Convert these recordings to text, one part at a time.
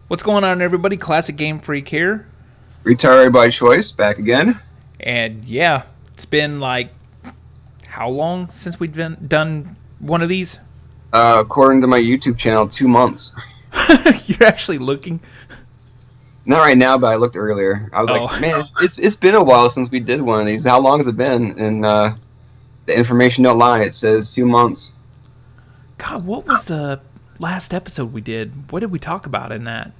What's going on, everybody? Classic Game Freak here. Retired by choice, back again. And yeah, it's been like how long since we've done one of these? According to my YouTube channel, 2 months. You're actually looking? Not right now, but I looked earlier. I was like, Oh, man, it's been a while since we did one of these. How long has it been? And the information don't lie. It says 2 months. God, what was the last episode we did? What did we talk about in that?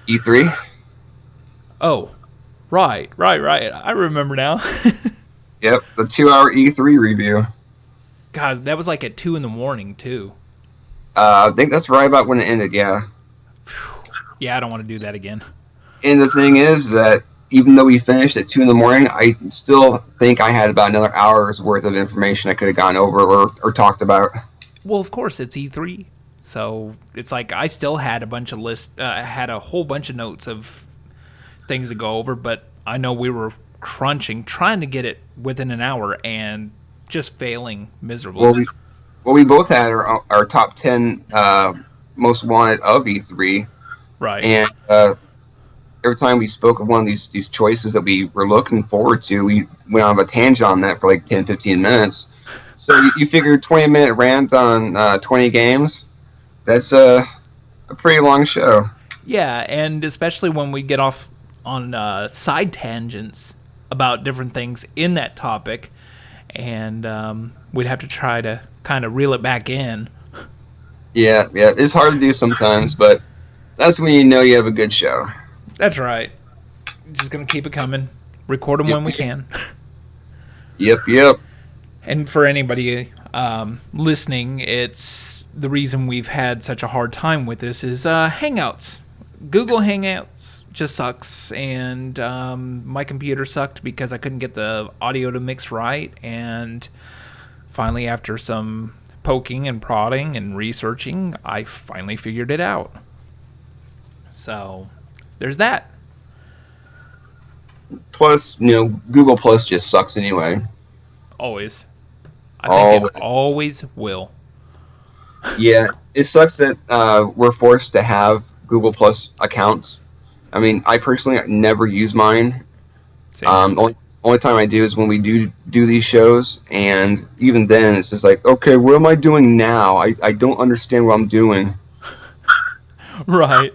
E3. Oh, right. I remember now. Yep, the 2 hour E3 review. God, that was like at 2 in the morning, too. I think that's right about when it ended. Yeah. Yeah, I don't want to do that again. And the thing is that even though we finished at 2 in the morning, I still think I had about another hour's worth of information I could have gone over or talked about. Well, of course, it's E3. So it's like I still had had a whole bunch of notes of things to go over, but I know we were crunching, trying to get it within an hour, and just failing miserably. Well, we both had our top 10 most wanted of E3, Right. and every time we spoke of one of these choices that we were looking forward to, we went on a tangent on that for like 10, 15 minutes. So you figure 20-minute rant on 20 games, that's a pretty long show. Yeah, and especially when we get off on side tangents about different things in that topic, and we'd have to try to kind of reel it back in. Yeah, it's hard to do sometimes, but that's when you know you have a good show. That's right. Just gonna keep it coming. Record them Yep, when we can. yep. And for anybody listening, it's the reason we've had such a hard time with this is Hangouts. Google Hangouts just sucks, and my computer sucked because I couldn't get the audio to mix right. And finally, after some poking and prodding and researching, I finally figured it out. So there's that. Plus, Google Plus just sucks anyway. Always. I think it All always will. Yeah, it sucks that we're forced to have Google Plus accounts. I mean, I personally never use mine. Same here. Only time I do is when we do these shows, and even then, it's just like, okay, what am I doing now? I don't understand what I'm doing. Right.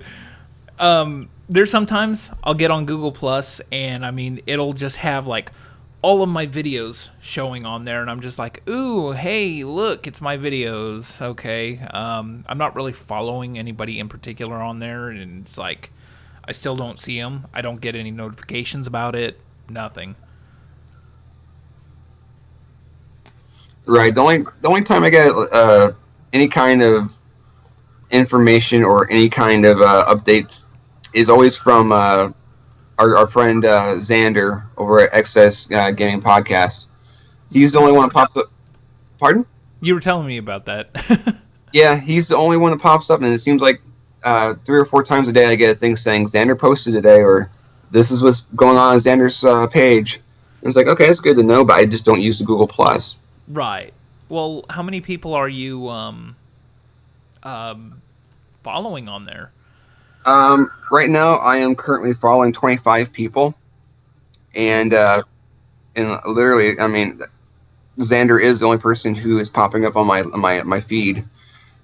There's sometimes I'll get on Google Plus, and I mean, it'll just have like all of my videos showing on there, and I'm just like, ooh, hey, look, it's my videos. Okay. I'm not really following anybody in particular on there, and it's like I still don't see them. I don't get any notifications about it. Nothing. Right. The only time I get any kind of information or any kind of update is always from our friend Xander over at XS Gaming Podcast. He's the only one that pops up. Pardon? You were telling me about that. Yeah, he's the only one that pops up, and it seems like 3 or 4 times a day I get a thing saying Xander posted today, or this is what's going on Xander's page. And it's like, okay, it's good to know, but I just don't use the Google Plus. Right. Well, how many people are you following on there? Right now, I am currently following 25 people, and literally, I mean, Xander is the only person who is popping up on my feed,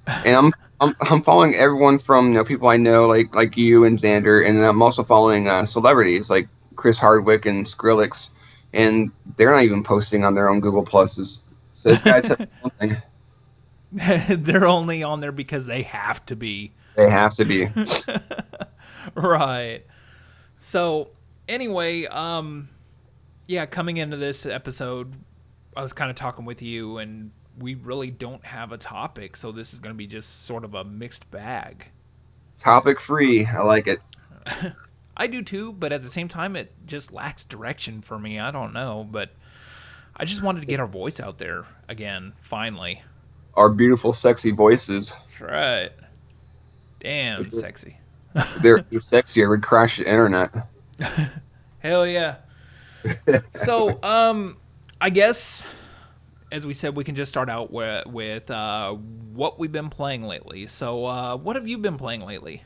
and I'm following everyone from people I know like you and Xander, and I'm also following celebrities like Chris Hardwick and Skrillex, and they're not even posting on their own Google Pluses. So this guy said something. They're only on there because they have to be. They have to be. Right. So, anyway, yeah, coming into this episode, I was kind of talking with you, and we really don't have a topic, so this is going to be just sort of a mixed bag. Topic free. I like it. I do too, but at the same time, it just lacks direction for me. I don't know, but I just wanted to get our voice out there again, finally. Our beautiful, sexy voices. That's right. Damn sexy. They're sexier. Would crash the internet. Hell yeah. So, I guess, as we said, we can just start out with what we've been playing lately. So, what have you been playing lately?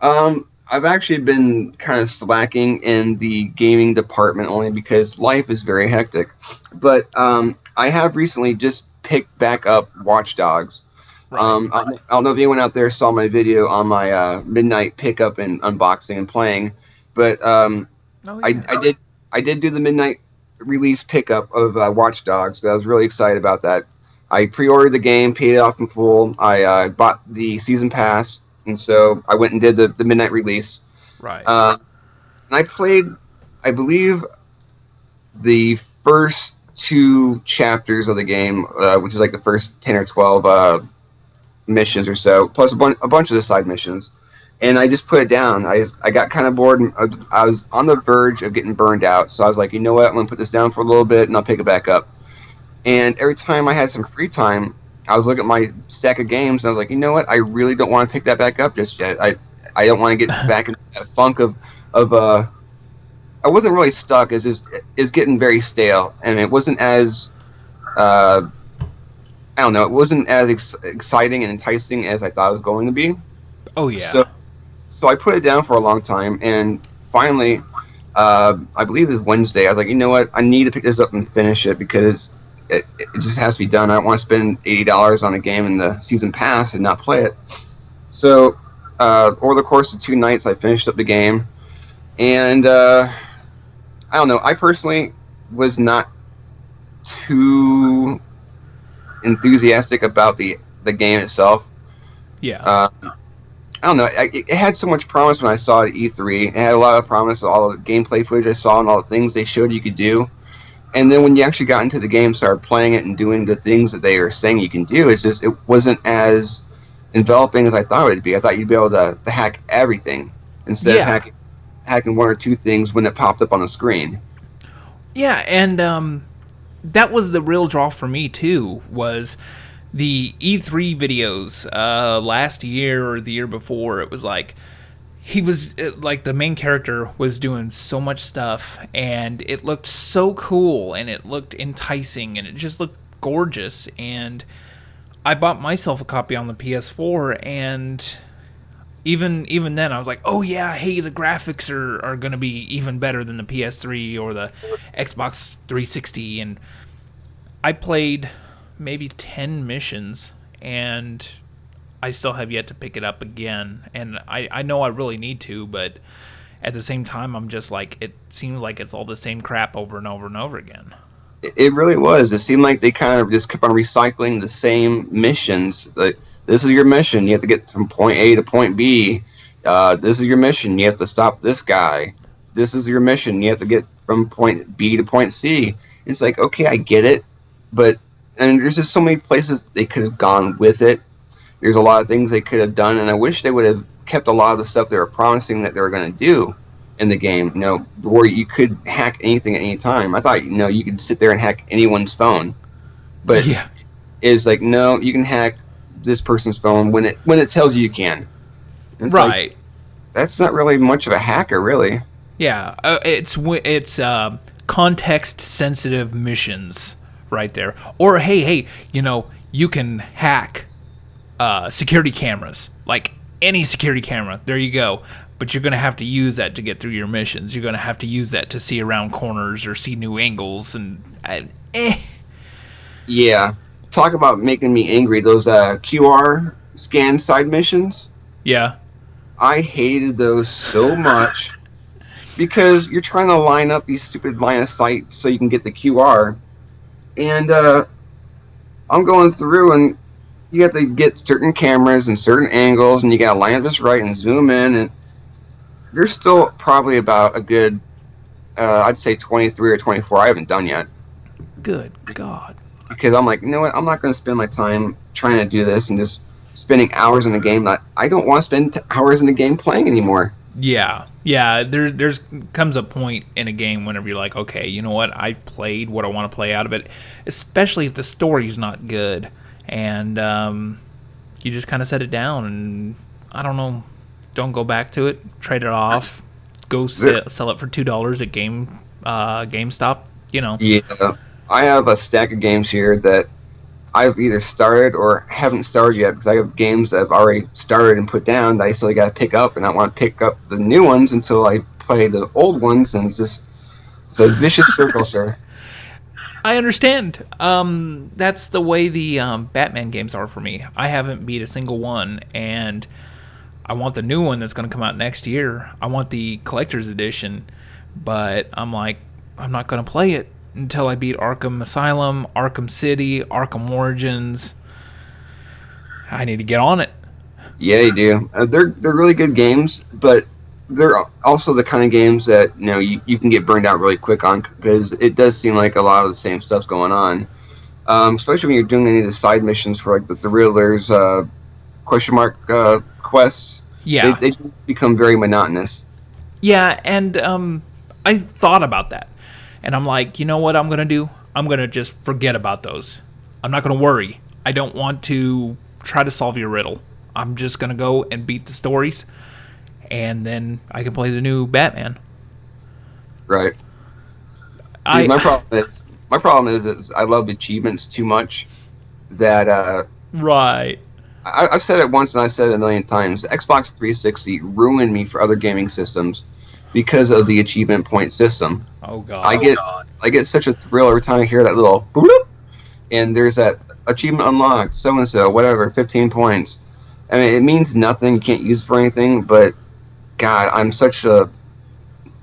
I've actually been kind of slacking in the gaming department only because life is very hectic. But I have recently just picked back up Watch Dogs. Right. I don't know if anyone out there saw my video on my midnight pickup and unboxing and playing, but Oh I, yeah. I did I did do the midnight release pickup of Watch Dogs. But I was really excited about that. I pre-ordered the game, paid it off in full. I bought the season pass, and so I went and did the midnight release. Right. Uh, and I played, I believe, the first two chapters of the game, which is like the first 10 or 12 missions or so, plus a bunch of the side missions. And I just put it down. I got kind of bored. And I was on the verge of getting burned out. So I was like, you know what? I'm going to put this down for a little bit and I'll pick it back up. And every time I had some free time, I was looking at my stack of games and I was like, you know what? I really don't want to pick that back up just yet. I don't want to get back in that funk of I wasn't really stuck. It's just it's getting very stale, and it wasn't as I don't know. It wasn't as exciting and enticing as I thought it was going to be. Oh So yeah. so I put it down for a long time, and finally, I believe it was Wednesday. I was like, you know what? I need to pick this up and finish it because it just has to be done. I don't want to spend $80 on a game in the season pass and not play it. So over the course of 2 nights, I finished up the game, and I don't know. I personally was not too enthusiastic about the game itself. Yeah. Uh, I don't know. It had so much promise when I saw it at E3. It had a lot of promise with all the gameplay footage I saw and all the things they showed you could do. And then when you actually got into the game, started playing it and doing the things that they were saying you can do, it wasn't as enveloping as I thought it would be. I thought you'd be able to hack everything instead of Yeah. hacking one or two things when it popped up on the screen. Yeah, and that was the real draw for me too. Was the E3 videos last year or the year before? It was like he was like the main character was doing so much stuff, and it looked so cool, and it looked enticing, and it just looked gorgeous. And I bought myself a copy on the PS4, and even then I was like, oh yeah, hey, the graphics are going to be even better than the PS3 or the Xbox 360. And I played maybe 10 missions, and I still have yet to pick it up again. And I know I really need to, but at the same time, I'm just like, it seems like it's all the same crap over and over and over again. It really was. It seemed like they kind of just kept on recycling the same missions. Like, this is your mission. You have to get from point A to point B. This is your mission. You have to stop this guy. This is your mission. You have to get from point B to point C. It's like, okay, I get it, but and there's just so many places they could have gone with it. There's a lot of things they could have done, and I wish they would have kept a lot of the stuff they were promising that they were going to do in the game. You know, where you could hack anything at any time. I thought, you could sit there and hack anyone's phone, but Yeah. it's like, no, you can hack this person's phone when it tells you you can. And it's like, Right. that's not really much of a hacker, really. Yeah, it's context sensitive missions right there. Or hey, you can hack security cameras, like any security camera. There you go. But you're gonna have to use that to get through your missions. You're gonna have to use that to see around corners or see new angles, and Yeah, talk about making me angry. Those QR scan side missions. yeah, I hated those so much because you're trying to line up these stupid line of sight so you can get the QR, and I'm going through and you have to get certain cameras and certain angles, and you got to line up just right and zoom in, and there's still probably about a good, I'd say 23 or 24 I haven't done yet good God. because I'm like, you know what, I'm not going to spend my time trying to do this and just spending hours in a game that I don't want to spend hours in a game playing anymore. Yeah. There's comes a point in a game whenever you're like, okay, you know what? I've played what I want to play out of it, especially if the story's not good, and you just kind of set it down, and I don't know, don't go back to it, trade it off, go sell it for $2 at GameStop. Yeah, I have a stack of games here that I've either started or haven't started yet because I have games that I've already started and put down that I still got to pick up, and I want to pick up the new ones until I play the old ones, and it's a vicious circle, sir. I understand. That's the way the Batman games are for me. I haven't beat a single one, and I want the new one that's going to come out next year. I want the collector's edition, but I'm like, I'm not going to play it until I beat Arkham Asylum, Arkham City, Arkham Origins. I need to get on it. Yeah, you do. They're really good games, but they're also the kind of games that you can get burned out really quick on because it does seem like a lot of the same stuff's going on. Especially when you're doing any of the side missions for like the Riddler's question mark quests. Yeah. They become very monotonous. Yeah, and I thought about that. And I'm like, you know what I'm going to do? I'm going to just forget about those. I'm not going to worry. I don't want to try to solve your riddle. I'm just going to go and beat the stories, and then I can play the new Batman. Right. See, my problem is I love achievements too much. That Right. I've said it once and I've said it a million times. The Xbox 360 ruined me for other gaming systems because of the achievement point system. Oh god. I get such a thrill every time I hear that little boop, and there's that achievement unlocked, so and so, whatever, 15 points. I mean, it means nothing. You can't use it for anything, but God, I'm such a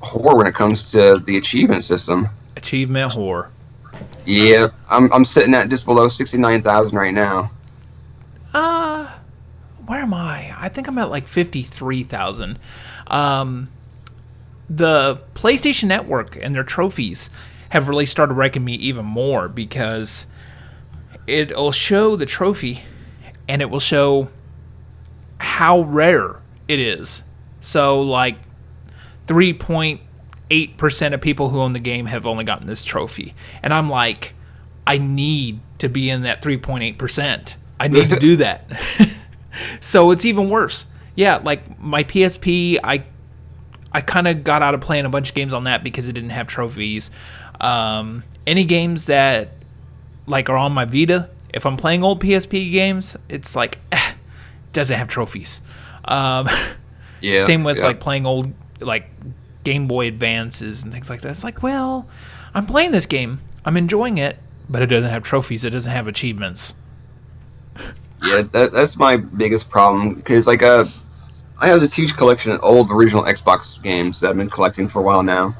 whore when it comes to the achievement system. Achievement whore. Yeah, I'm sitting at just below 69,000 right now. Where am I? I think I'm at like 53,000. The PlayStation Network and their trophies have really started wrecking me even more because it'll show the trophy and it will show how rare it is. So, like, 3.8% of people who own the game have only gotten this trophy. And I'm like, I need to be in that 3.8%. I need to do that. So it's even worse. Yeah, like my PSP, I kind of got out of playing a bunch of games on that because it didn't have trophies. Any games that like are on my Vita, if I'm playing old PSP games, it's like doesn't have trophies. Yeah. Same with like playing old like Game Boy Advances and things like that. It's like, well, I'm playing this game, I'm enjoying it, but it doesn't have trophies. It doesn't have achievements. Yeah, that's my biggest problem because like I have this huge collection of old original Xbox games that I've been collecting for a while now,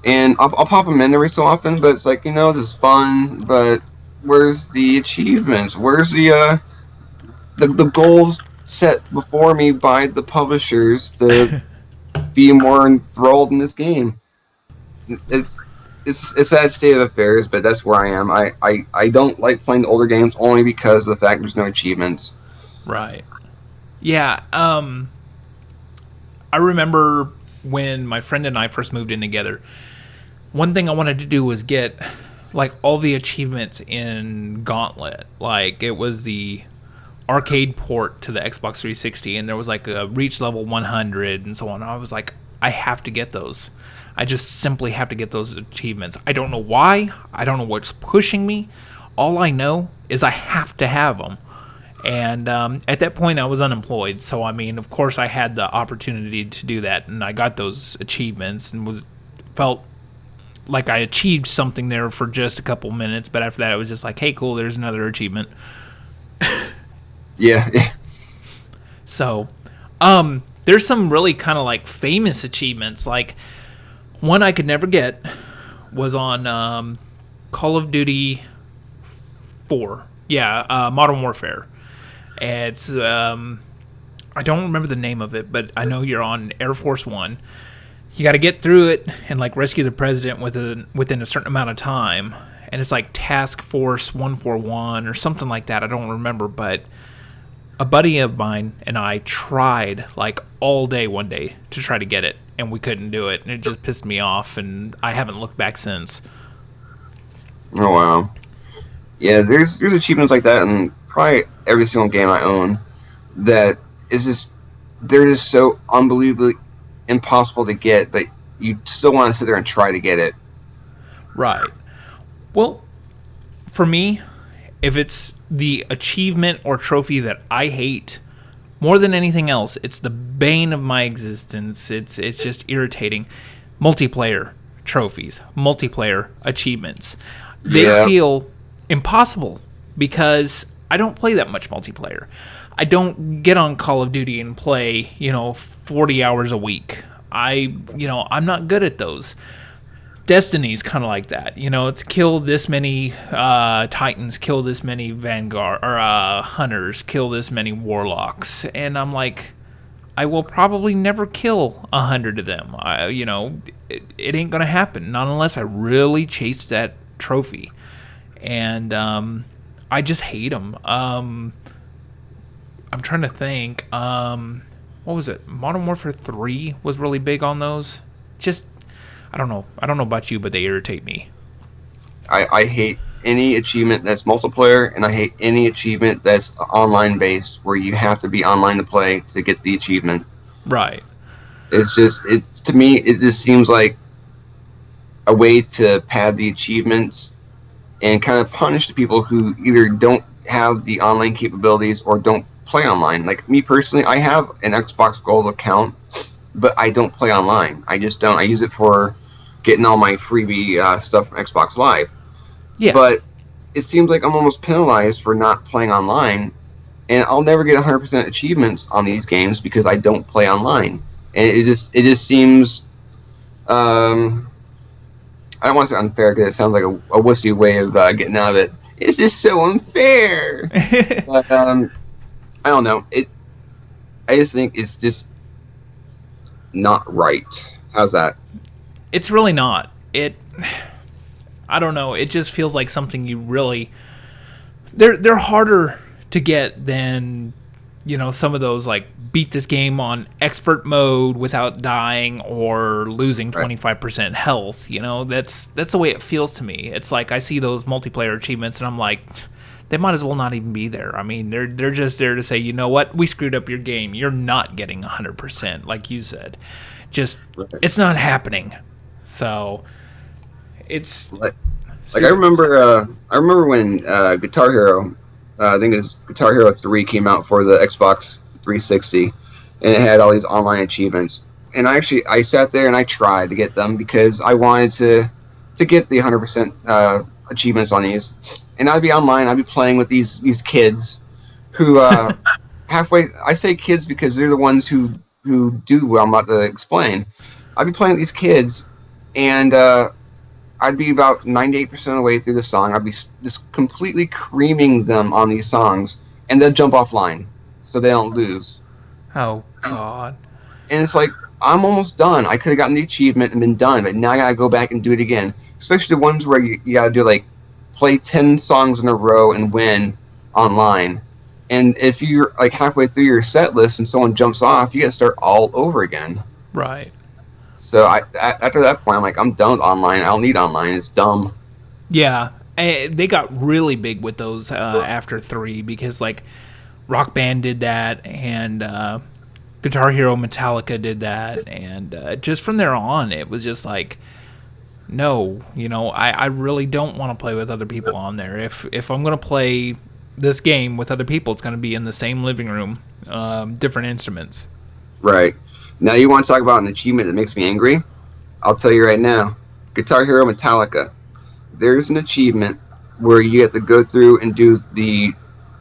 and I'll pop them in every so often. But it's like this is fun, but where's the achievements? Where's the goals set before me by the publishers to be more enthralled in this game? It's a sad state of affairs, but that's where I am. I don't like playing the older games only because of the fact there's no achievements. Right. Yeah. I remember when my friend and I first moved in together. One thing I wanted to do was get like all the achievements in Gauntlet. Like it was the arcade port to the Xbox 360, and there was like a reach level 100 and so on. I was like, I have to get those. I just simply have to get those achievements. I don't know why. I don't know what's pushing me. All I know is I have to have them. And at that point, I was unemployed. So, I mean, of course, I had the opportunity to do that. And I got those achievements and felt like I achieved something there for just a couple minutes. But after that, it was just like, hey, cool, there's another achievement. Yeah. So, there's some really kind of like famous achievements. Like, one I could never get was on Call of Duty 4. Yeah, Modern Warfare. It's I don't remember the name of it, but I know you're on Air Force One. You got to get through it and like rescue the president within a certain amount of time, and it's like Task Force 141 or something like that. I don't remember, but a buddy of mine and I tried like all day one day to try to get it, and we couldn't do it, and it just pissed me off, and I haven't looked back since. Oh wow. Yeah, there's achievements like that in probably every single game I own that is just they're just so unbelievably impossible to get, but you still want to sit there and try to get it. Right. Well, for me, if it's the achievement or trophy that I hate more than anything else. It's the bane of my existence. It's just irritating. Multiplayer trophies, multiplayer achievements. They Yeah. feel impossible because I don't play that much multiplayer. I don't get on Call of Duty and play, 40 hours a week. I'm not good at those. Destiny's kind of like that. It's kill this many Titans, kill this many Vanguard or Hunters, kill this many Warlocks, and I'm like, I will probably never kill 100 of them. It ain't gonna happen, not unless I really chase that trophy, and I just hate them. I'm trying to think. What was it? Modern Warfare 3 was really big on those. Just I don't know. I don't know about you, but they irritate me. I hate any achievement that's multiplayer, and I hate any achievement that's online based, where you have to be online to play to get the achievement. Right. It's just to me. It just seems like a way to pad the achievements and kind of punish the people who either don't have the online capabilities or don't play online. Like me personally, I have an Xbox Gold account, but I don't play online. I just don't. I use it for getting all my freebie stuff from Xbox Live. Yeah. But it seems like I'm almost penalized for not playing online, and I'll never get 100% achievements on these games because I don't play online. And it just seems, I don't want to say unfair because it sounds like a wussy way of getting out of it. It's just so unfair. But I don't know. I just think it's just not right. How's that? It's really not. I don't know. It just feels like something you really. They're harder to get than, some of those, like, beat this game on expert mode without dying or losing 25% health. That's the way it feels to me. It's like I see those multiplayer achievements and I'm like, they might as well not even be there. I mean, they're just there to say, you know what, we screwed up your game. You're not getting 100%, like you said. It's not happening. So it's like I remember when Guitar Hero, I think it was Guitar Hero 3 came out for the Xbox 360, and it had all these online achievements. And I sat there and I tried to get them because I wanted to get the 100% achievements on these. And I'd be online, I'd be playing with these kids who halfway. I say kids because they're the ones who do what I'm about to explain. I'd be playing with these kids, and I'd be about 98% of the way through the song. I'd be just completely creaming them on these songs, and they'll jump offline so they don't lose. Oh, God. And it's like, I'm almost done. I could have gotten the achievement and been done, but now I gotta go back and do it again. Especially the ones where you gotta do, like, play 10 songs in a row and win online. And if you're, like, halfway through your set list and someone jumps off, you gotta start all over again. Right. So after that point, I'm like, I'm done with online. I don't need online. It's dumb. Yeah. They got really big with those after 3 because, like, Rock Band did that, and Guitar Hero Metallica did that, and just from there on, it was just like, no, I really don't want to play with other people on there. If I'm going to play this game with other people, it's going to be in the same living room, different instruments. Right. Now you want to talk about an achievement that makes me angry? I'll tell you right now. Guitar Hero Metallica. There's an achievement where you have to go through and do the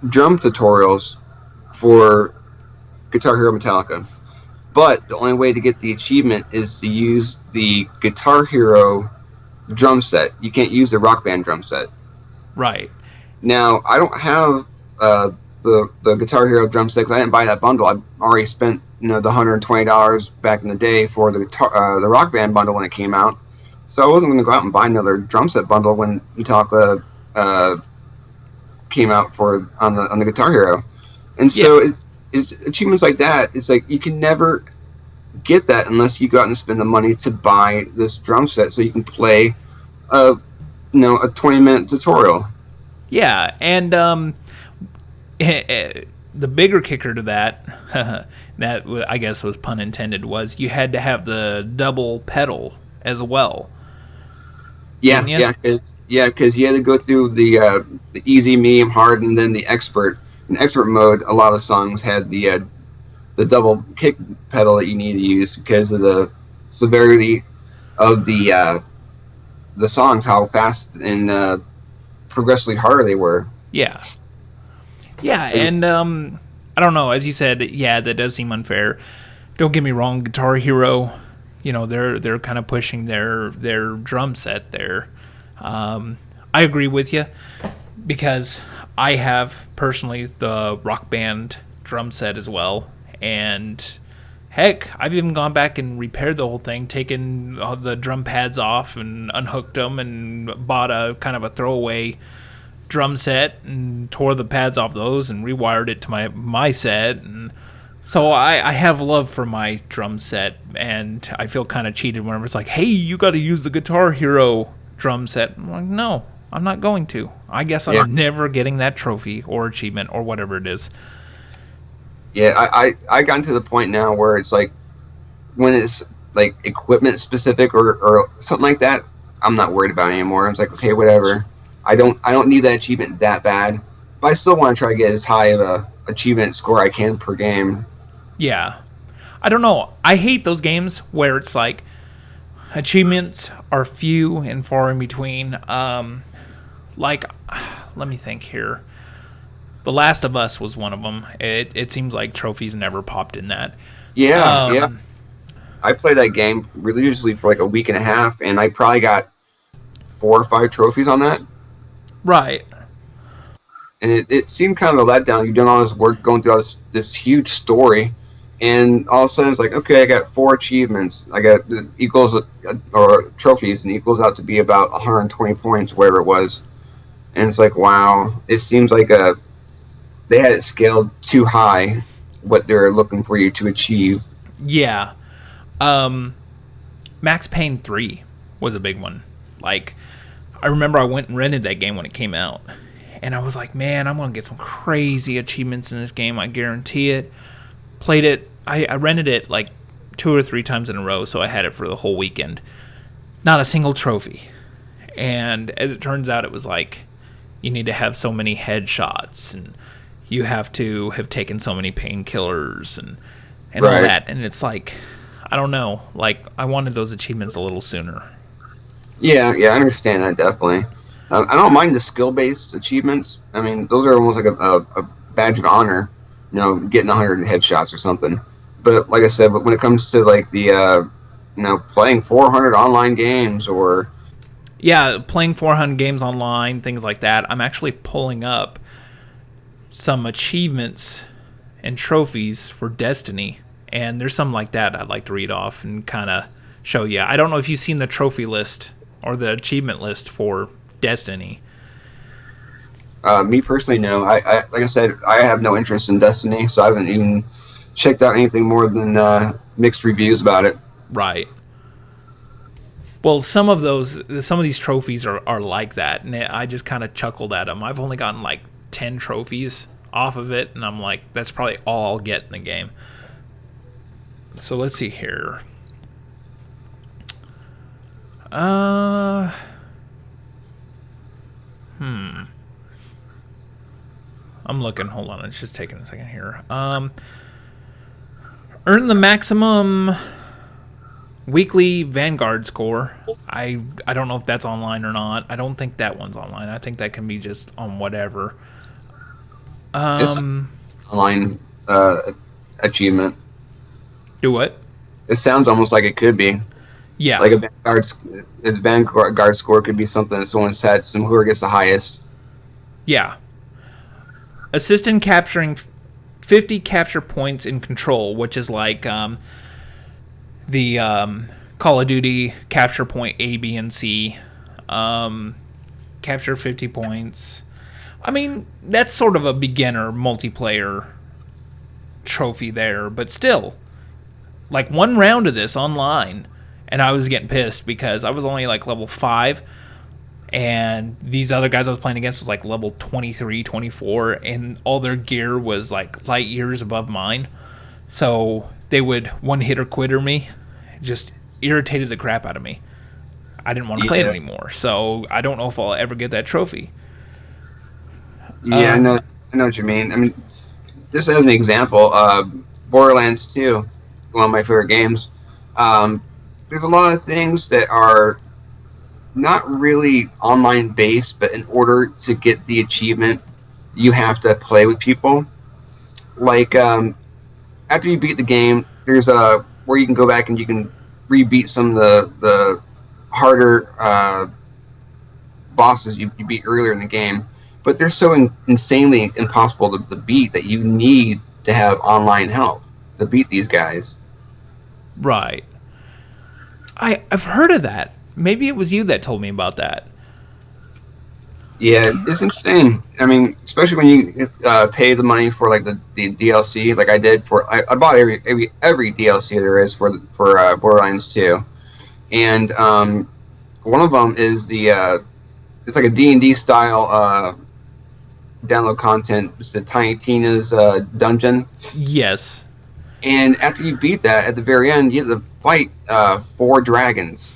drum tutorials for Guitar Hero Metallica. But the only way to get the achievement is to use the Guitar Hero drum set. You can't use the Rock Band drum set. Right. Now, I don't have the Guitar Hero drum set because I didn't buy that bundle. I already spent the $120 back in the day for the Rock Band bundle when it came out. So I wasn't going to go out and buy another drum set bundle when Metallica came out on the Guitar Hero. And so it's achievements like that. It's like you can never get that unless you go out and spend the money to buy this drum set so you can play a 20-minute tutorial. Yeah, and the bigger kicker to that, that I guess was pun intended, was you had to have the double pedal as well. Yeah, because Yeah, because you had to go through the easy, medium, hard, and then the expert. In expert mode, a lot of songs had the double kick pedal that you need to use because of the severity of the songs, how fast and progressively harder they were. Yeah. Yeah, Like, and I don't know. As you said, yeah, that does seem unfair. Don't get me wrong, Guitar Hero, they're kind of pushing their drum set there. I agree with you because I have personally the Rock Band drum set as well, and heck, I've even gone back and repaired the whole thing, taken all the drum pads off and unhooked them, and bought a kind of a throwaway drum set and tore the pads off those and rewired it to my set. And so I have love for my drum set, and I feel kind of cheated whenever it's like, hey, you got to use the Guitar Hero drum set. I'm like, no, I'm not going to. I guess I'm yeah, never getting that trophy or achievement or whatever it is. yeah. I gotten to the point now where it's like when it's like equipment specific or something like that, I'm not worried about it anymore. I'm like, okay, whatever. I don't need that achievement that bad, but I still want to try to get as high of a achievement score I can per game. Yeah. I don't know. I hate those games where it's like achievements are few and far in between. Like, let me think here. The Last of Us was one of them. It seems like trophies never popped in that. Yeah, yeah. Um, I played that game religiously for like a week and a half, and I probably got 4 or 5 trophies on that. right. And it seemed kind of a letdown. You've done all this work going through all this huge story, and all of a sudden it's like, okay, I got 4 achievements. I got equals or trophies, and equals out to be about 120 points, whatever it was. And it's like, wow, it seems like they had it scaled too high, what they're looking for you to achieve. Yeah. Um, Max Payne 3 was a big one. Like, I remember I went and rented that game when it came out. And I was like, man, I'm going to get some crazy achievements in this game. I guarantee it. Played it. I rented it like 2 or 3 times in a row, so I had it for the whole weekend. Not a single trophy. And as it turns out, it was like you need to have so many headshots, and you have to have taken so many painkillers and all Right. that. And it's like, I don't know. Like, I wanted those achievements a little sooner. Yeah, yeah, I understand that definitely. I don't mind the skill-based achievements. I mean, those are almost like a badge of honor, getting 100 headshots or something. But like I said, but when it comes to like playing 400 online games or Yeah, playing 400 games online, things like that. I'm actually pulling up some achievements and trophies for Destiny, and there's some like that I'd like to read off and kind of show you. I don't know if you've seen the trophy list or the achievement list for Destiny. me personally, no. I like I said, I have no interest in Destiny, so I haven't even checked out anything more than mixed reviews about it. Right. Well, some of these trophies are like that, and I just kind of chuckled at them. I've only gotten like 10 trophies off of it, and I'm like, that's probably all I'll get in the game. So let's see here. Uh, I'm looking. Hold on, it's just taking a second here. Earn the maximum weekly Vanguard score. I don't know if that's online or not. I don't think that one's online. I think that can be just on whatever. It's Um, online achievement. do what? It sounds almost like it could be Yeah, like a Vanguard score could be something that someone sets and whoever gets the highest. yeah. Assist in capturing 50 capture points in control, which is like the Call of Duty capture point A, B, and C. Capture 50 points. I mean, that's sort of a beginner multiplayer trophy there, but still, like one round of this online, and I was getting pissed because I was only like level 5, and these other guys I was playing against was like level 23, 24, and all their gear was like light years above mine. So they would one hit or quitter me. Just irritated the crap out of me. I didn't want to play it Yeah, anymore. So I don't know if I'll ever get that trophy. yeah, I know what you mean. I mean, just as an example, Borderlands 2, one of my favorite games. Um, there's a lot of things that are not really online based, but in order to get the achievement, you have to play with people. Like after you beat the game, there's a where you can go back and you can rebeat some of the harder bosses you beat earlier in the game. But they're so insanely impossible to beat that you need to have online help to beat these guys. Right. I've heard of that. Maybe it was you that told me about that. Yeah, it's insane. I mean, especially when you pay the money for like the DLC, like I did for I bought every DLC there is for Borderlands 2, and one of them is the it's like a D&D style download content. It's the Tiny Tina's dungeon, Yes. and after you beat that, at the very end, you have to fight four dragons.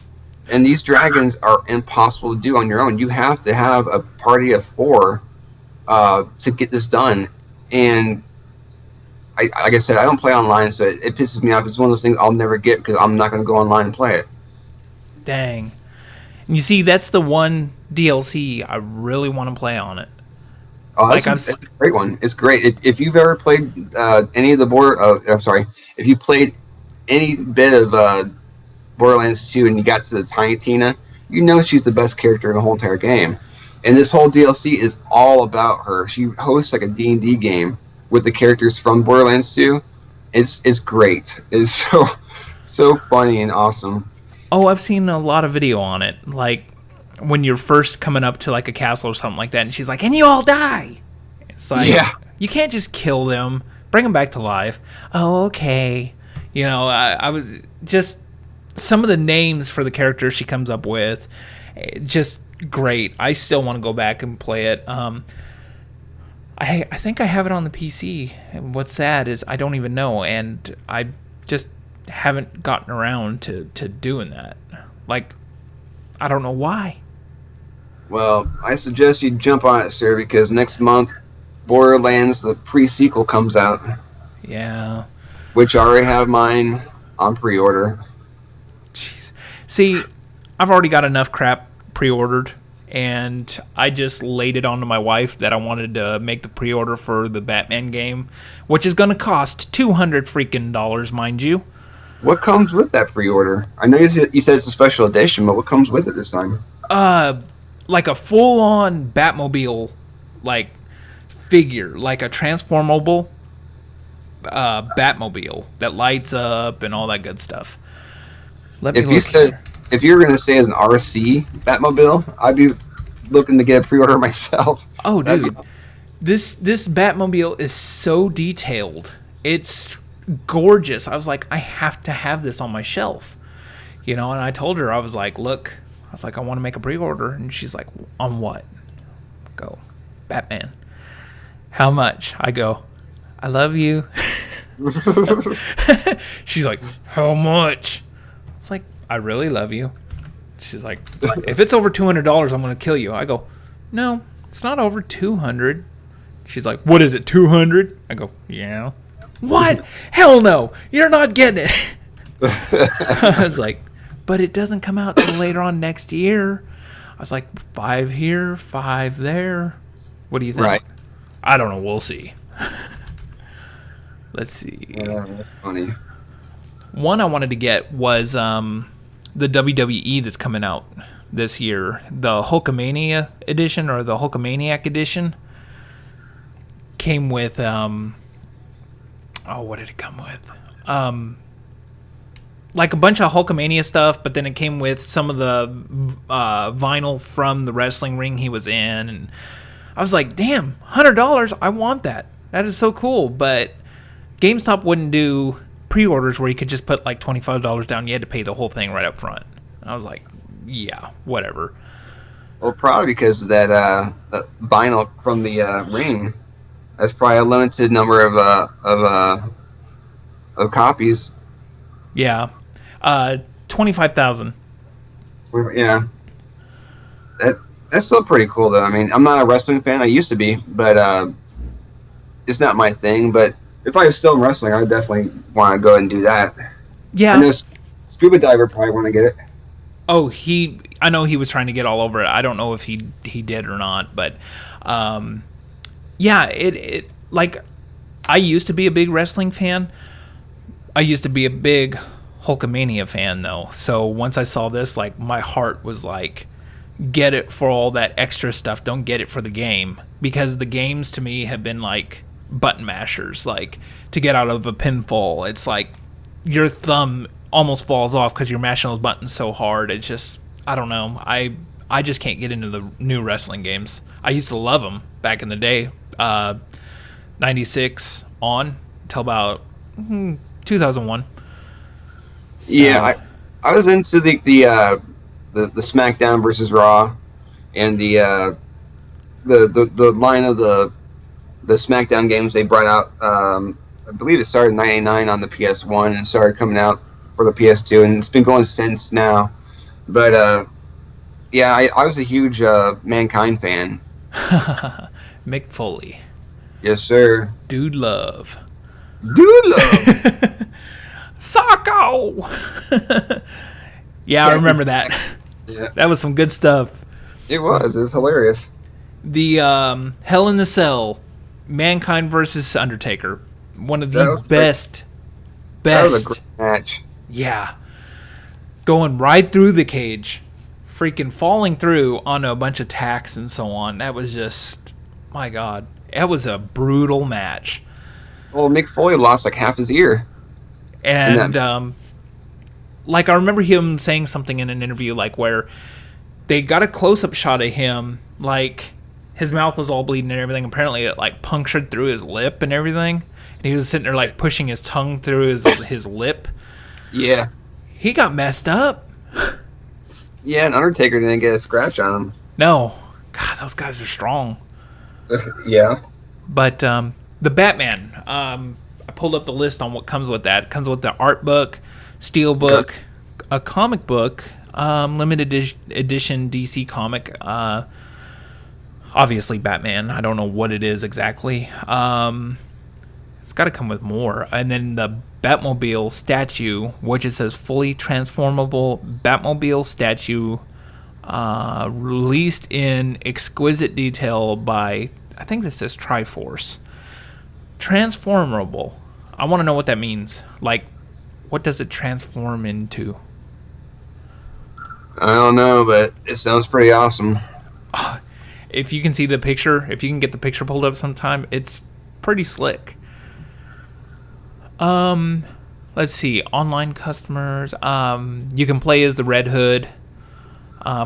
And these dragons are impossible to do on your own. You have to have a party of four to get this done. And like I said, I don't play online, so it pisses me off. It's one of those things I'll never get because I'm not going to go online and play it. Dang. And you see, that's the one DLC I really want to play on it. Oh, Like that's a great one. It's great. If you've ever played any of the I'm sorry, if you played any bit of Borderlands 2 and you got to the Tiny Tina, you know she's the best character in the whole entire game. And this whole DLC is all about her. She hosts like a D&D game with the characters from Borderlands 2. It's great. It's so funny and awesome. Oh, I've seen a lot of video on it. Like when you're first coming up to like a castle or something like that, and she's like, "And you all die." It's like Yeah. you can't just kill them, bring them back to life. Oh, okay. You know, I was just some of the names for the characters she comes up with, just great. I still want to go back and play it. I think I have it on the PC. And what's sad is I don't even know, and I just haven't gotten around to doing that. Like, I don't know why. Well, I suggest you jump on it, sir, because next month Borderlands the pre-sequel comes out, Yeah. which I already have mine on pre-order. Jeez. See, I've already got enough crap pre-ordered, and I just laid it onto my wife that I wanted to make the pre-order for the Batman game, which is going to cost $200 freaking dollars, mind you. What comes with that pre-order? I know you said it's a special edition, but what comes with it this time? Like a full-on Batmobile, like figure, like a transformable Batmobile that lights up and all that good stuff. Let me If you look said here. if you were gonna say it's an RC Batmobile, I'd be looking to get a pre-order myself. Oh, That'd dude, be- this Batmobile is so detailed. It's gorgeous. I was like, I have to have this on my shelf, you know. And I told her, I was like, look, I was like, I want to make a pre-order, and she's like, on what? Go, Batman. How much? I go, I love you. She's like, how much? It's like, I really love you. She's like, if it's over $200, I'm gonna kill you. I go, no, it's not over 200. She's like, what is it, 200? I go, yeah. What? Hell no, you're not getting it. I was like, but it doesn't come out till later on next year. I was like, 5 here, 5 there. What do you think? Right. I don't know. We'll see. Let's see. Yeah, that's funny. One I wanted to get was the WWE that's coming out this year, the Hulkamania edition or the Hulkamaniac edition. Came with what did it come with? Like a bunch of Hulkamania stuff, but then it came with some of the vinyl from the wrestling ring he was in, and I was like, damn, $100, I want that. That is so cool. But GameStop wouldn't do pre-orders where you could just put like $25 down. You had to pay the whole thing right up front. I was like, yeah, whatever. Well, probably because of that vinyl from the ring. That's probably a limited number of copies. Yeah. 25,000. Yeah, that that's still pretty cool though. I mean, I'm not a wrestling fan. I used to be, but it's not my thing. But if I was still in wrestling, I would definitely want to go and do that. I Yeah. know Scuba Diver probably want to get it. Oh, I know he was trying to get all over it. I don't know if he did or not, but um, yeah, it like I used to be a big wrestling fan. I used to be a big Hulkamania fan though. So once I saw this, like my heart was like, get it for all that extra stuff. Don't get it for the game, because the games to me have been like button mashers. Like to get out of a pinfall, it's like your thumb almost falls off because you're mashing those buttons so hard. It's just, I don't know. I just can't get into the new wrestling games. I used to love them back in the day. 96 on till about 2001. Yeah, So I was into the SmackDown versus Raw and the line of the SmackDown games they brought out. I believe it started in '99 on the PS1 and started coming out for the PS2, and it's been going since now. But yeah, I was a huge Mankind fan. Mick Foley, Yes, sir. dude love. Dude, love. Socko! Yeah, I remember that. Yeah, That was some good stuff. it was. It was hilarious. The Hell in the Cell, Mankind versus Undertaker. One of That the was best. That was a Best. great match. Yeah. Going right through the cage. Freaking falling through onto a bunch of tacks and so on. That was just, my God. That was a brutal match. Well, Mick Foley lost like half his ear. And like I remember him saying something in an interview like where they got a close-up shot of him, like his mouth was all bleeding and everything. Apparently it like punctured through his lip and everything, and he was sitting there like pushing his tongue through his lip. Yeah. He got messed up. Yeah, and Undertaker didn't get a scratch on No, God, those guys are strong. him. Yeah. But the Batman, I pulled up the list on what comes with that. It comes with the art book, steel book, a comic book, limited edition DC comic. Obviously Batman. I don't know what it is exactly. It's got to come with more. And then the Batmobile statue, which it says fully transformable Batmobile statue, released in exquisite detail by, I think this says Triforce. Transformable. I want to know what that means. Like, what does it transform into? I don't know, but it sounds pretty awesome. If you can see the picture, if you can get the picture pulled up sometime, it's pretty slick. Let's see. Online customers. You can play as the Red Hood.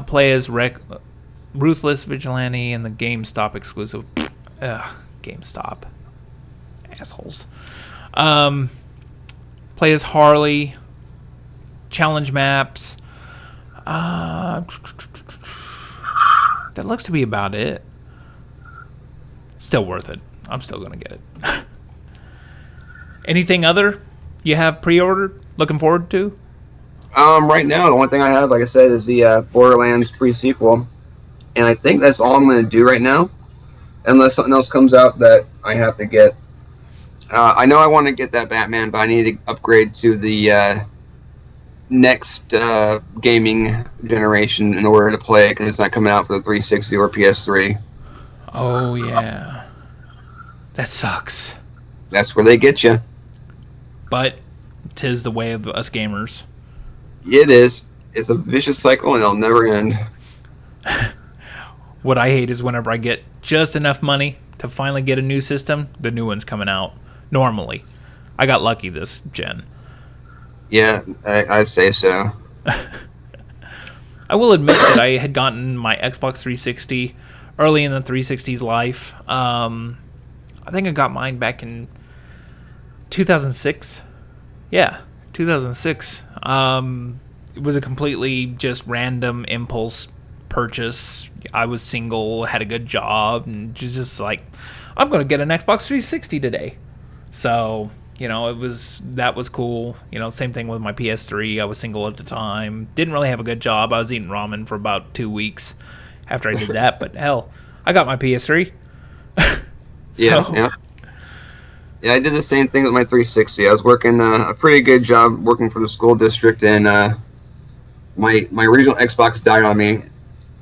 Play as Ruthless Vigilante and the GameStop exclusive. GameStop. Assholes. Play as Harley. Challenge maps. That looks to be about it. Still worth it. I'm still gonna get it. Anything other you have pre-ordered? Looking forward to? Right now, the one thing I have, like I said, is the Borderlands pre-sequel, and I think that's all I'm going to do right now, unless something else comes out that I have to get. I know I want to get that Batman, but I need to upgrade to the next gaming generation in order to play it, because it's not coming out for the 360 or PS3. Oh yeah, that sucks. That's where they get you. But 'tis the way of us gamers. It is. It's a vicious cycle, and it'll never end. What I hate is whenever I get just enough money to finally get a new system, the new one's coming out. Normally, I got lucky this gen. Yeah, I'd say so. I will admit that I had gotten my Xbox 360 early in the 360's life. I think I got mine back in 2006. Yeah, 2006. It was a completely just random impulse purchase. I was single, had a good job, and just like, I'm going to get an Xbox 360 today. So that was cool. Same thing with my PS3. I was single at the time. Didn't really have a good job. I was eating ramen for about 2 weeks after I did that. But hell, I got my PS3. Yeah, So yeah. Yeah, I did the same thing with my 360. I was working a pretty good job working for the school district, and my original Xbox died on me.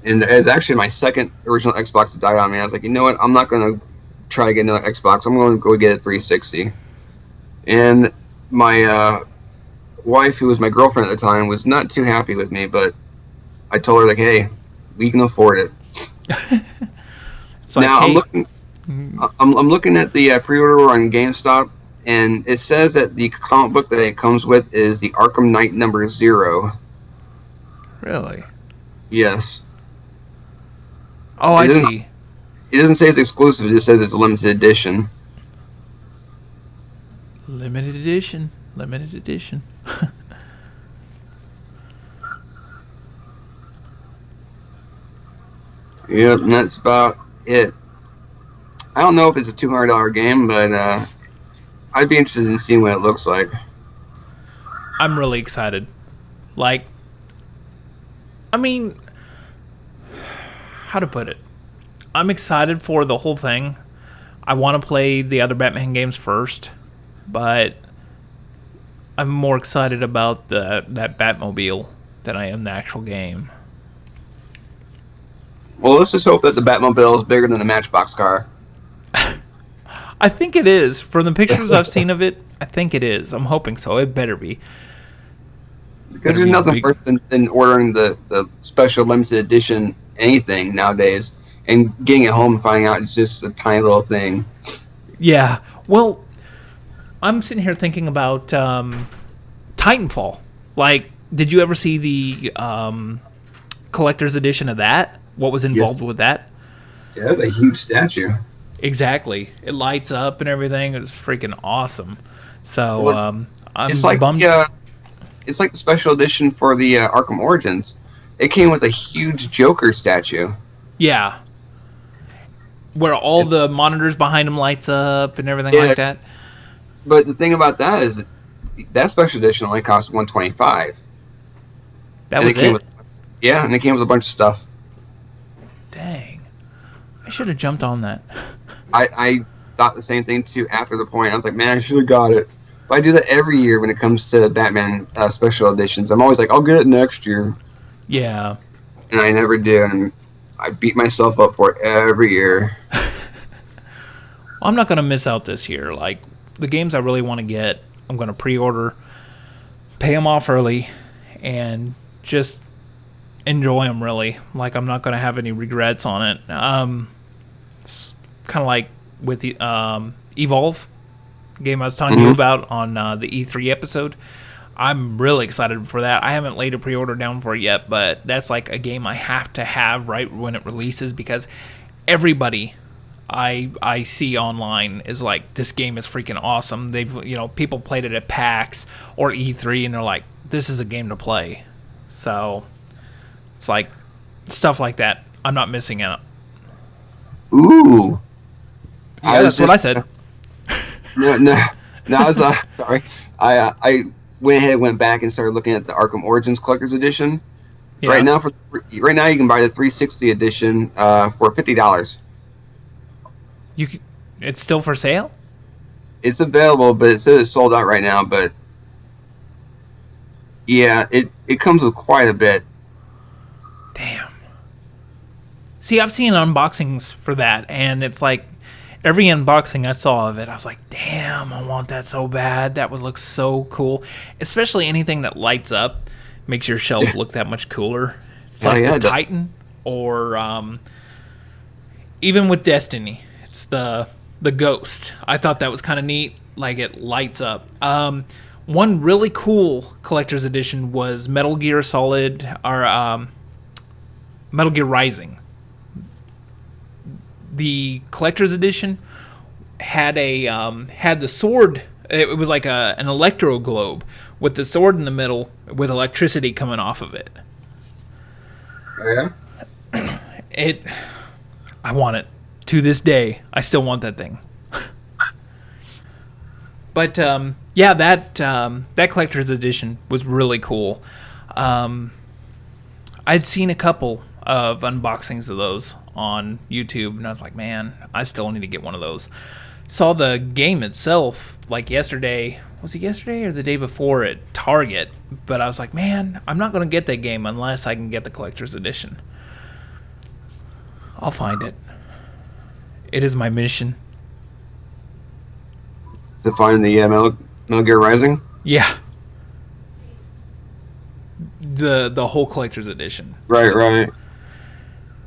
And it's actually my second original Xbox that died on me. I was like, you know what? I'm not going to try to get another Xbox. I'm going to go get a 360. And my wife, who was my girlfriend at the time, was not too happy with me, but I told her, like, hey, we can afford it. it's like, Now hey, I'm looking at the pre-order on GameStop, and it says that the comic book that it comes with is the Arkham Knight #0. really? Yes. Oh, It I doesn't. see. It doesn't say it's exclusive. It just says it's a limited edition. Limited edition. Limited edition. Yep, and that's about it. I don't know if it's a $200 game, but I'd be interested in seeing what it looks like. I'm really excited. Like, I mean, how to put it? I'm excited for the whole thing. I want to play the other Batman games first, but I'm more excited about that Batmobile than I am the actual game. Well, let's just hope that the Batmobile is bigger than the Matchbox car. I think it is. From the pictures I've seen of it, I think it is. I'm hoping so. It better be. Because there's nothing worse than ordering the special limited edition anything nowadays and getting it home and finding out it's just a tiny little thing. Yeah. Well, I'm sitting here thinking about Titanfall. Like, did you ever see the collector's edition of that? What was involved with that? Yeah, that's a huge statue. Exactly. It lights up and everything. It was freaking awesome. So Well, I'm it's like bummed. it's like the special edition for the Arkham Origins. It came with a huge Joker statue. Yeah. Where all the monitors behind him lights up and everything like that. But the thing about that is that special edition only cost $125. That was it? And it came with a bunch of stuff. Dang. I should have jumped on that. I thought the same thing too after the point. I was like, man, I should have got it. But I do that every year when it comes to Batman special editions. I'm always like, I'll get it next year. Yeah. And I never do. And I beat myself up for it every year. I'm not going to miss out this year. Like, the games I really want to get, I'm going to pre-order, pay them off early, and just enjoy them, really. Like, I'm not going to have any regrets on it. It's kind of like with the Evolve game I was telling you about on the E3 episode. I'm really excited for that. I haven't laid a pre-order down for it yet, but that's like a game I have to have right when it releases because everybody I see online is like, this game is freaking awesome. People played it at PAX or E3 and they're like, this is a game to play. So it's like stuff like that. I'm not missing out. Ooh. Yeah, that's what I said. No, I was sorry. I went ahead and went back and started looking at the Arkham Origins Collector's Edition. Yeah. Right now you can buy the 360 edition for $50. It's still for sale? It's available, but it says it's sold out right now. But yeah, it comes with quite a bit. Damn. See, I've seen unboxings for that, and it's like every unboxing I saw of it, I was like, damn, I want that so bad. That would look so cool. Especially anything that lights up makes your shelf look that much cooler. It's like the Titan, or even with Destiny, it's the Ghost. I thought that was kind of neat. Like, it lights up. One really cool collector's edition was Metal Gear Solid, or Metal Gear Rising. The collector's edition had had the sword. It was like an electro globe with the sword in the middle with electricity coming off of it. Oh, yeah? I want it. To this day, I still want that thing. But yeah, that collector's edition was really cool. I'd seen a couple of unboxings of those on YouTube, and I was like, man, I still need to get one of those. Saw the game itself like yesterday. Was it yesterday or the day before at Target? But I was like, man, I'm not going to get that game unless I can get the collector's edition. I'll find it. It is my mission. To find the Metal Gear Rising. Yeah. The whole collector's edition. Right.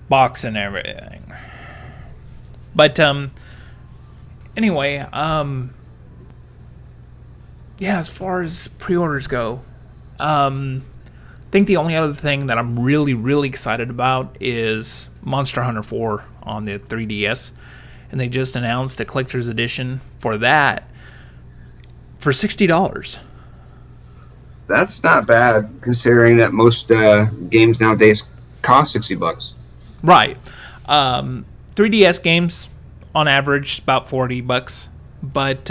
Box and everything. But anyway, yeah, as far as pre-orders go, I think the only other thing that I'm really, really excited about is Monster Hunter 4 on the 3DS. And they just announced a collector's edition for that for $60. That's not bad, considering that most games nowadays cost $60. Right. 3DS games, on average, about $40. But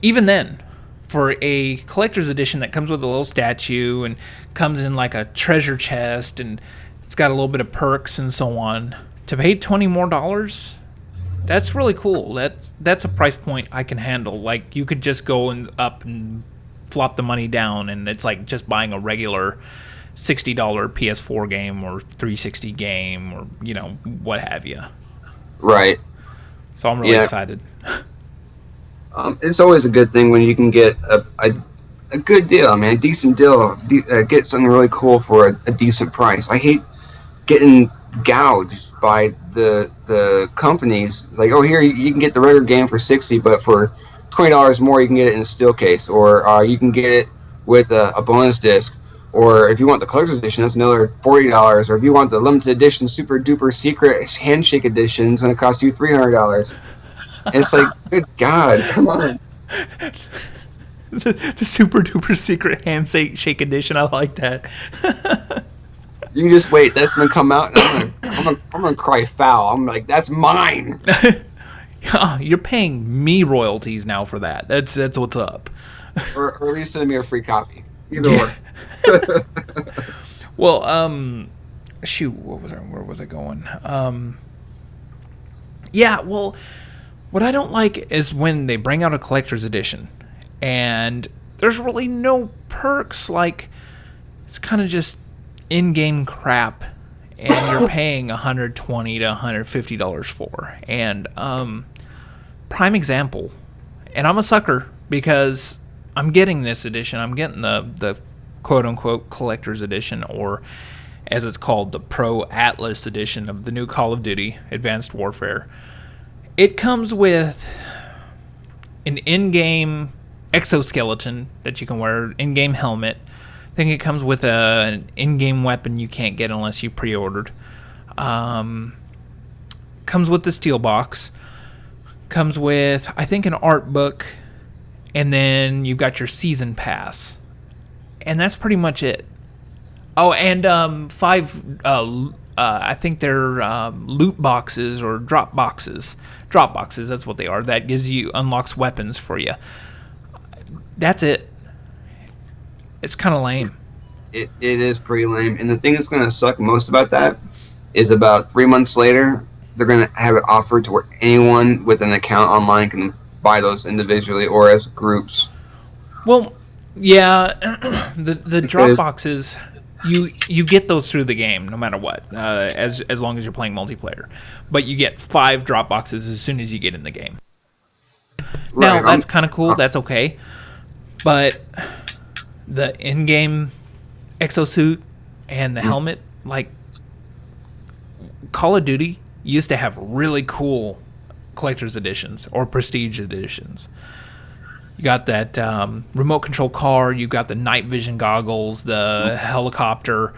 even then, for a collector's edition that comes with a little statue and comes in like a treasure chest and it's got a little bit of perks and so on, to pay $20 more, that's really cool. That's a price point I can handle. Like, you could just go up and flop the money down, and it's like just buying a regular $60 PS4 game or 360 game or, what have you. Right. So I'm really excited. It's always a good thing when you can get a good deal, man, a decent deal, get something really cool for a decent price. I hate getting gouged by the companies. Like, oh, here, you can get the regular game for $60, but for $20 more, you can get it in a steel case, or you can get it with a bonus disc, or if you want the collector's edition, that's another $40, or if you want the limited edition super duper secret handshake edition, it's going to cost you $300. And it's like, good God, come on. The super duper secret handshake edition, I like that. You can just wait, that's going to come out, and I'm gonna cry foul. I'm like, that's mine. You're paying me royalties now for that. That's what's up. or at least send me a free copy. Either or. Well, shoot, where was I going? Yeah, well, what I don't like is when they bring out a collector's edition and there's really no perks. Like, it's kind of just in-game crap, and you're paying $120 to $150 for. And prime example, and I'm a sucker because I'm getting this edition. I'm getting the quote-unquote collector's edition, or as it's called, the Pro Atlas edition of the new Call of Duty Advanced Warfare. It comes with an in-game exoskeleton that you can wear, in-game helmet. I think it comes with an in-game weapon you can't get unless you pre-ordered. Comes with the steel box. Comes with, I think, an art book. And then you've got your season pass. And that's pretty much it. Oh, and 5, I think they're loot boxes or drop boxes. Drop boxes, that's what they are. That unlocks weapons for you. That's it. It's kind of lame. It is pretty lame. And the thing that's going to suck most about that is about 3 months later, they're going to have it offered to where anyone with an account online can buy those individually or as groups. Well, yeah, the drop boxes, you get those through the game no matter what, as long as you're playing multiplayer. But you get 5 drop boxes as soon as you get in the game. Right, now, that's kind of cool. That's okay. But the in-game exosuit and the helmet, like, Call of Duty used to have really cool collector's editions or prestige editions. You got that remote control car, you got the night vision goggles, the helicopter.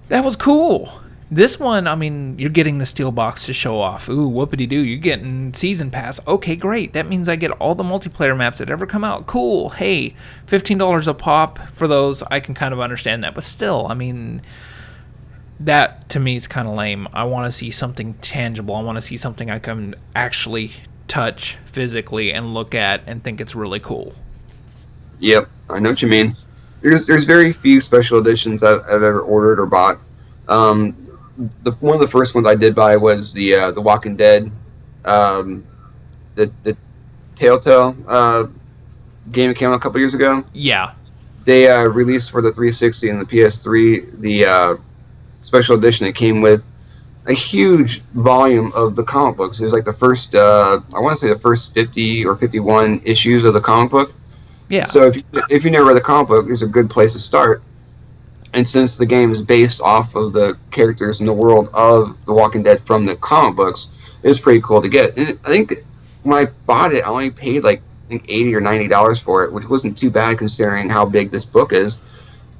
That was cool. This one, I mean, you're getting the steel box to show off. Ooh, whoopity-doo, you're getting season pass. Okay, great. That means I get all the multiplayer maps that ever come out. Cool. Hey, $15 a pop for those. I can kind of understand that. But still, I mean, that to me is kind of lame. I want to see something tangible. I want to see something I can actually touch physically and look at and think it's really cool. Yep, I know what you mean. There's very few special editions I've ever ordered or bought. Um, one of the first ones I did buy was the Walking Dead, um, the Telltale game that came out a couple years ago. Yeah. They released for the 360 and the PS3 the special edition that came with a huge volume of the comic books. It was like the first, I want to say the first 50 or 51 issues of the comic book. Yeah. So if you never read the comic book, it's a good place to start. And since the game is based off of the characters in the world of The Walking Dead from the comic books, it's pretty cool to get. And I think when I bought it, I only paid like I think $80 or $90 for it, which wasn't too bad considering how big this book is.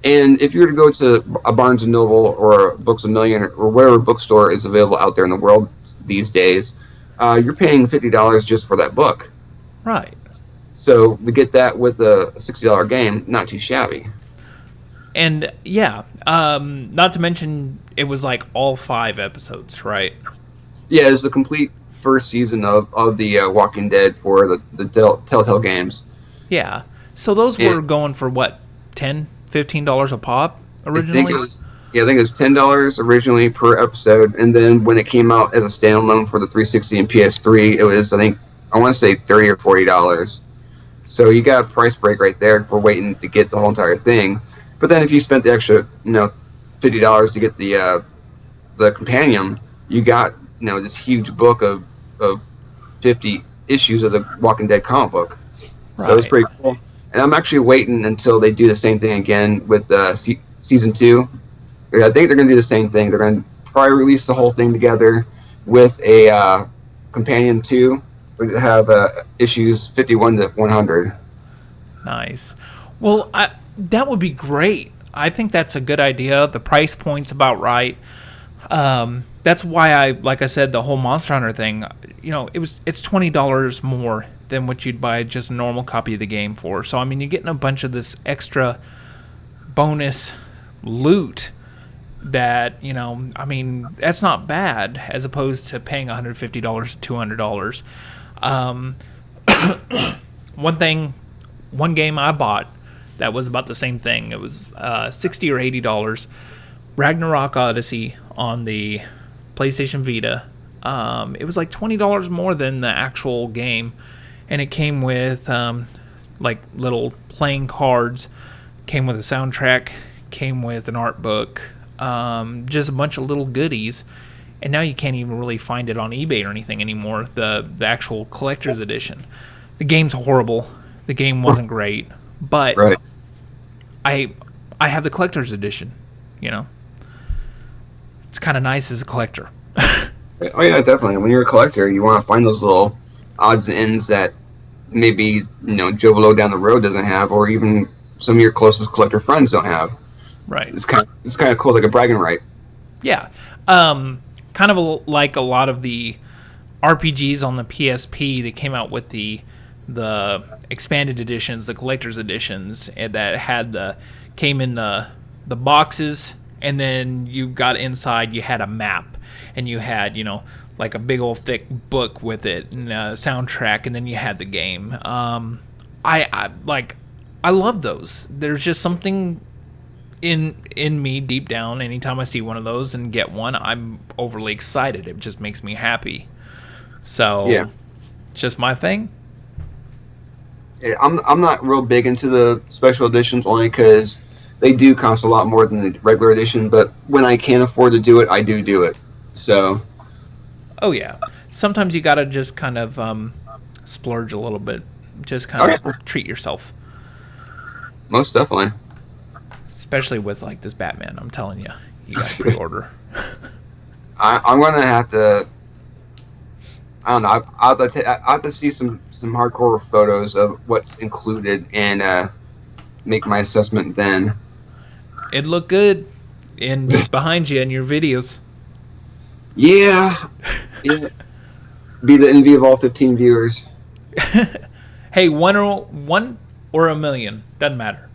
And if you were to go to a Barnes & Noble or Books A Million or whatever bookstore is available out there in the world these days, you're paying $50 just for that book. Right. So to get that with a $60 game, not too shabby. And yeah, not to mention it was like all 5 episodes, right? Yeah, it's the complete first season of the Walking Dead for the Telltale games. Yeah. So those were going for what, $10, $15 a pop originally? I think it was $10 originally per episode, and then when it came out as a standalone for the 360 and PS3, it was I want to say $30 or $40. So you got a price break right there for waiting to get the whole entire thing. But then if you spent the extra, $50 to get the companion, you got this huge book of 50 issues of the Walking Dead comic book. Right. So it's pretty cool. And I'm actually waiting until they do the same thing again with season 2. I think they're going to do the same thing. They're going to probably release the whole thing together with a companion 2. We have issues 51 to 100. Nice. Well, that would be great. I think that's a good idea. The price point's about right. That's why like I said, the whole Monster Hunter thing, it's $20 more than what you'd buy just a normal copy of the game for. So, I mean, you're getting a bunch of this extra bonus loot that, that's not bad as opposed to paying $150 to $200. One game I bought that was about the same thing. It was $60 or $80. Ragnarok Odyssey on the PlayStation Vita. It was like $20 more than the actual game, and it came with like little playing cards, came with a soundtrack, came with an art book, just a bunch of little goodies. And now you can't even really find it on eBay or anything anymore, the actual collector's edition. The game's horrible. The game wasn't great, but right. I have the collector's edition, It's kind of nice as a collector. Oh yeah, definitely. When you're a collector, you want to find those little odds and ends that maybe Joe Blow down the road doesn't have, or even some of your closest collector friends don't have. Right. It's kind of cool, like a bragging right. Yeah. Kind of like a lot of the RPGs on the PSP that came out with the expanded editions, the collector's editions, and that came in the boxes, and then you got inside, you had a map, and you had like a big old thick book with it and a soundtrack, and then you had the game. I love those. There's just something in me deep down. Anytime I see one of those and get one, I'm overly excited. It just makes me happy. So yeah, it's just my thing. Yeah, I'm not real big into the special editions only because they do cost a lot more than the regular edition. But when I can afford to do it, I do it. So. Oh yeah. Sometimes you gotta just kind of splurge a little bit. Just kind of treat yourself. Most definitely. Especially with like this Batman, I'm telling you, you gotta pre-order. I'm gonna have to. I don't know. I have to see some hardcore photos of what's included and make my assessment then. It'd look good behind you in your videos. Yeah. Be the envy of all 15 viewers. Hey, one or a million doesn't matter.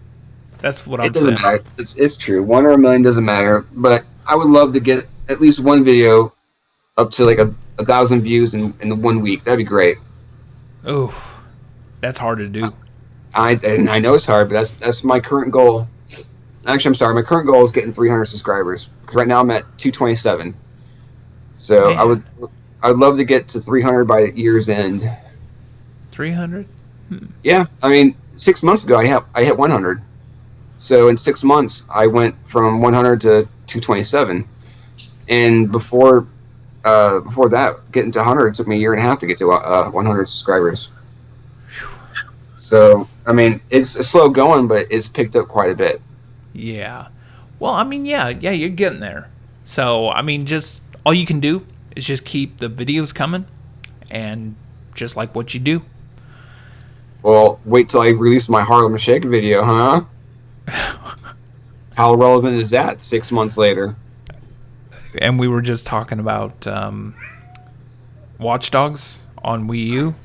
That's what I'm saying. It doesn't matter. It's true. 1 or a million doesn't matter. But I would love to get at least one video up to like 1,000 views in 1 week. That'd be great. Oof, that's hard to do. I know it's hard, but that's my current goal. Actually, I'm sorry. My current goal is getting 300 subscribers. Because right now I'm at 227. So Man, I would love to get to 300 by year's end. 300. Yeah, I mean, 6 months ago I hit 100. So in 6 months I went from 100 to 227. And before that, getting to 100 took me a year and a half to get to 100 subscribers. So I mean, it's slow going, but it's picked up quite a bit. Yeah. Well, I mean, yeah, you're getting there. So, I mean, just all you can do is just keep the videos coming and just like what you do. Well, wait till I release my Harlem Shake video, huh? How relevant is that 6 months later? And we were just talking about Watch Dogs on Wii U.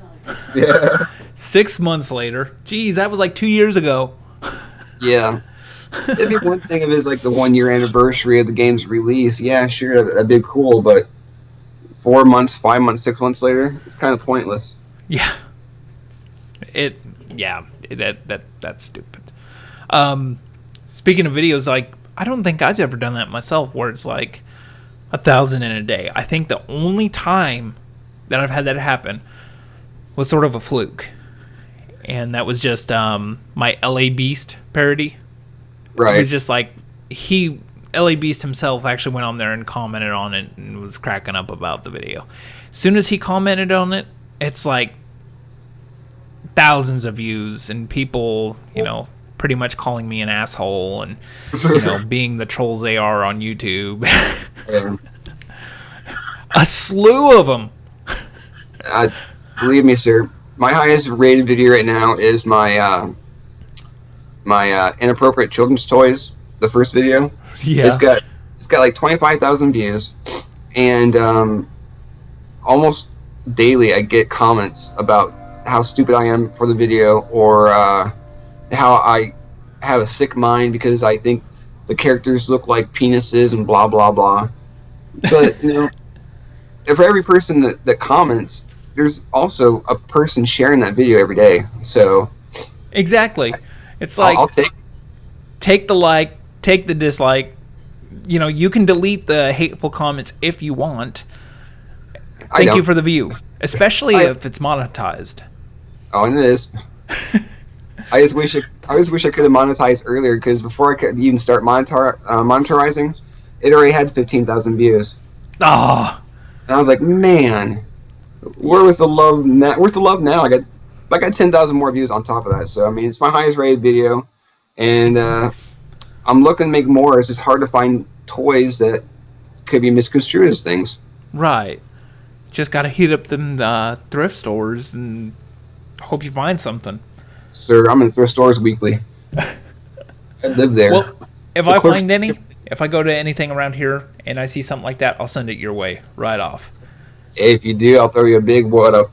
Yeah. 6 months later. Geez, that was like 2 years ago. Yeah. It'd be one thing if it's like the 1 year anniversary of the game's release. Yeah, sure, that'd be cool, but 4 months, 5 months, 6 months later, it's kind of pointless. Yeah. That's stupid. Speaking of videos, like I don't think I've ever done that myself where it's like 1,000 in a day. I think the only time that I've had that happen was sort of a fluke. And that was just my LA Beast parody. It was Right. just like LA Beast himself actually went on there and commented on it and was cracking up about the video. As soon as he commented on it, it's like thousands of views and people, pretty much calling me an asshole and, being the trolls they are on YouTube. Yeah. A slew of them. Believe me, sir, my highest rated video right now is my inappropriate children's toys. The first video. Yeah. It's got like 25,000 views, and almost daily I get comments about how stupid I am for the video, or how I have a sick mind because I think the characters look like penises and blah blah blah. But for every person that comments, there's also a person sharing that video every day. So Exactly. It's I'll, like I'll take the like, take the dislike. You can delete the hateful comments if you want. I Thank know. you for the view, especially if it's monetized. Oh, and it is. I just wish I could have monetized earlier, because before I could even start monetizing, it already had 15,000 views. Ah, And I was like, man, where was the love now? Where's the love now? I got 10,000 more views on top of that. So I mean, it's my highest rated video, and I'm looking to make more. It's just hard to find toys that could be misconstrued as things. right. Just gotta hit up them thrift stores and hope you find something. Sir, I'm in thrift stores weekly. I live there. Well, if The I clerks- find any, if I go to anything around here and I see something like that, I'll send it your way right off. If you do, I'll throw you a big what up.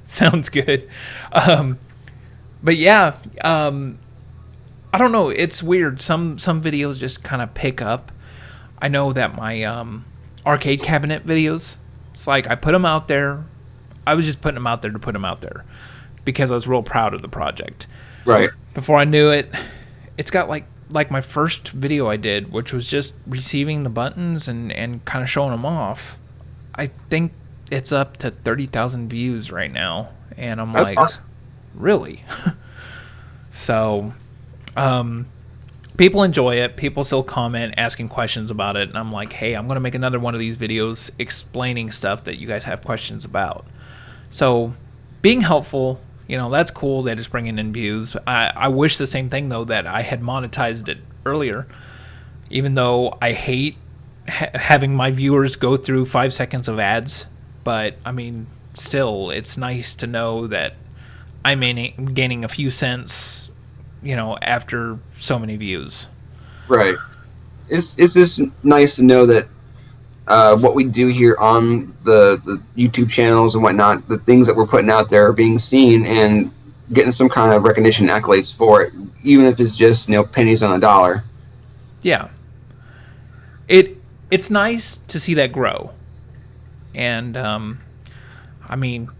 Sounds good. But yeah, I don't know. It's weird. Some videos just kind of pick up. I know that my arcade cabinet videos, it's like I put them out there. I was just putting them out there to put them out there because I was real proud of the project. Right. Before I knew it, it's got like my first video I did, which was just receiving the buttons and kind of showing them off. I think it's up to 30,000 views right now, and I'm That's like, awesome. really? So, people enjoy it. People still comment, asking questions about it, and I'm like, hey, I'm gonna make another one of these videos explaining stuff that you guys have questions about. So, being helpful, that's cool that it's bringing in views. I wish the same thing though, that I had monetized it earlier, even though I hate having my viewers go through 5 seconds of ads. But I mean, still, it's nice to know that I'm gaining a few cents, after so many views. Right. It's just nice to know that what we do here on the YouTube channels and whatnot, the things that we're putting out there are being seen and getting some kind of recognition, accolades for it, even if it's just pennies on a dollar. Yeah. It's nice to see that grow. And I mean,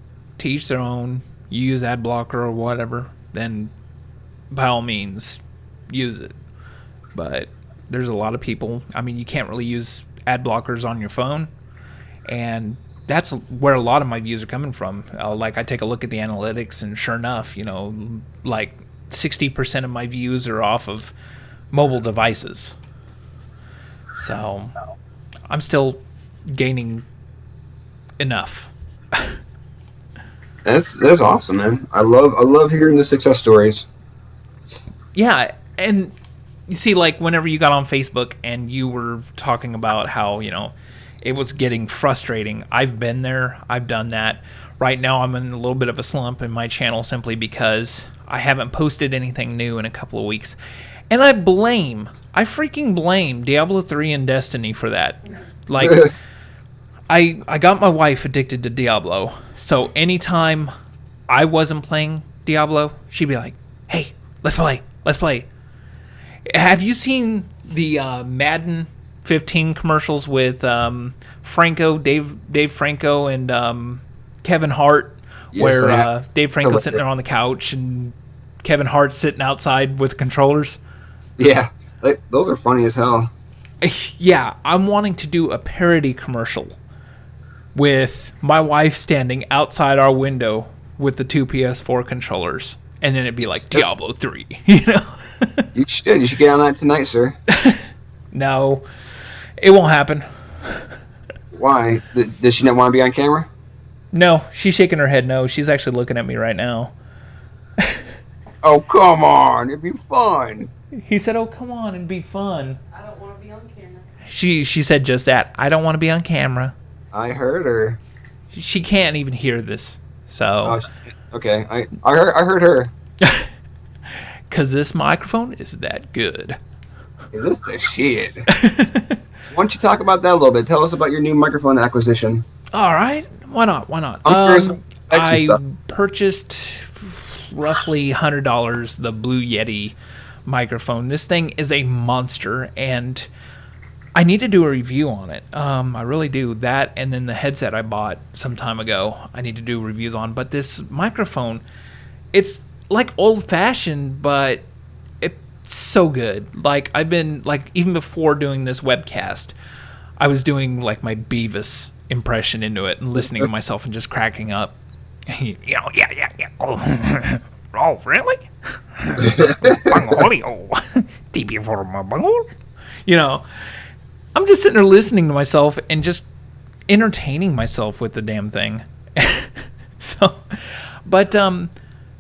to each their own. You use ad blocker or whatever, then by all means use it. But there's a lot of people, I mean, you can't really use ad blockers on your phone, and that's where a lot of my views are coming from. Like, I take a look at the analytics, and sure enough, like 60% of my views are off of mobile devices. So I'm still gaining enough. That's awesome, man. I love hearing the success stories. Yeah, and you see, like, whenever you got on Facebook and you were talking about how, it was getting frustrating. I've been there. I've done that. Right now I'm in a little bit of a slump in my channel simply because I haven't posted anything new in a couple of weeks. And I freaking blame Diablo 3 and Destiny for that. Like, I got my wife addicted to Diablo. So anytime I wasn't playing Diablo, she'd be like, "Hey, let's play. Have you seen the Madden 15 commercials with Franco, Dave Franco, and Kevin Hart, Yes, where Dave Franco's sitting there on the couch and Kevin Hart's sitting outside with controllers? Yeah, those are funny as hell. Yeah, I'm wanting to do a parody commercial with my wife standing outside our window with the two PS4 controllers, and then it'd be like Diablo 3, You should get on that tonight, sir. No, it won't happen. Why? Does she not want to be on camera? No, she's shaking her head no. She's actually looking at me right now. Oh, come on. It'd be fun. He said, "Oh, come on and be fun." I don't want to be on camera. She said just that. I don't want to be on camera. I heard her. She can't even hear this. So okay. I heard her. Cuz this microphone is that good. Hey, this is the shit. Why don't you talk about that a little bit? Tell us about your new microphone acquisition. All right. Why not? I'm curious I stuff. purchased roughly $100 the Blue Yeti microphone. This thing is a monster, and I need to do a review on it. I really do. That, and then the headset I bought some time ago, I need to do reviews on. But this microphone, it's like old-fashioned, but it's so good. Like, I've been, like, even before doing this webcast, I was doing, like, my Beavis impression into it and listening to myself and just cracking up. Yeah. Oh, really? I'm just sitting there listening to myself and just entertaining myself with the damn thing. But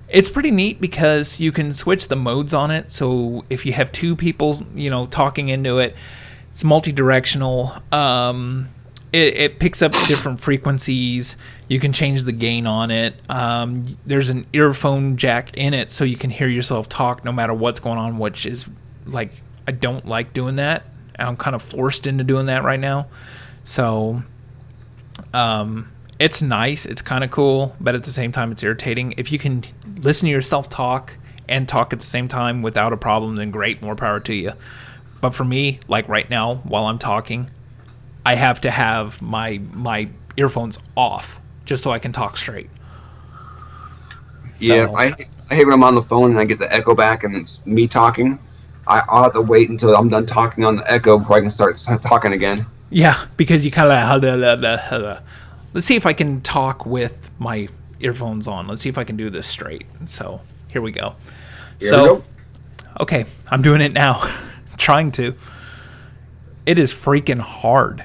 it's pretty neat because you can switch the modes on it. So if you have two people, talking into it, it's multi-directional. It picks up different frequencies. You can change the gain on it. There's an earphone jack in it, so you can hear yourself talk no matter what's going on, which is, like, I don't like doing that. I'm kind of forced into doing that right now. So it's nice. It's kind of cool, but at the same time, it's irritating. If you can listen to yourself talk and talk at the same time without a problem, then great, more power to you. But for me, like right now, while I'm talking, I have to have my earphones off just so I can talk straight. Yeah, So, I hate when I'm on the phone and I get the echo back and it's me talking. I'll have to wait until I'm done talking on the echo before I can start talking again. yeah, because you kind of let's see if I can talk with my earphones on. Let's see if I can do this straight. So here we go. Here we go. Okay, I'm doing it now. Trying to. It is freaking hard.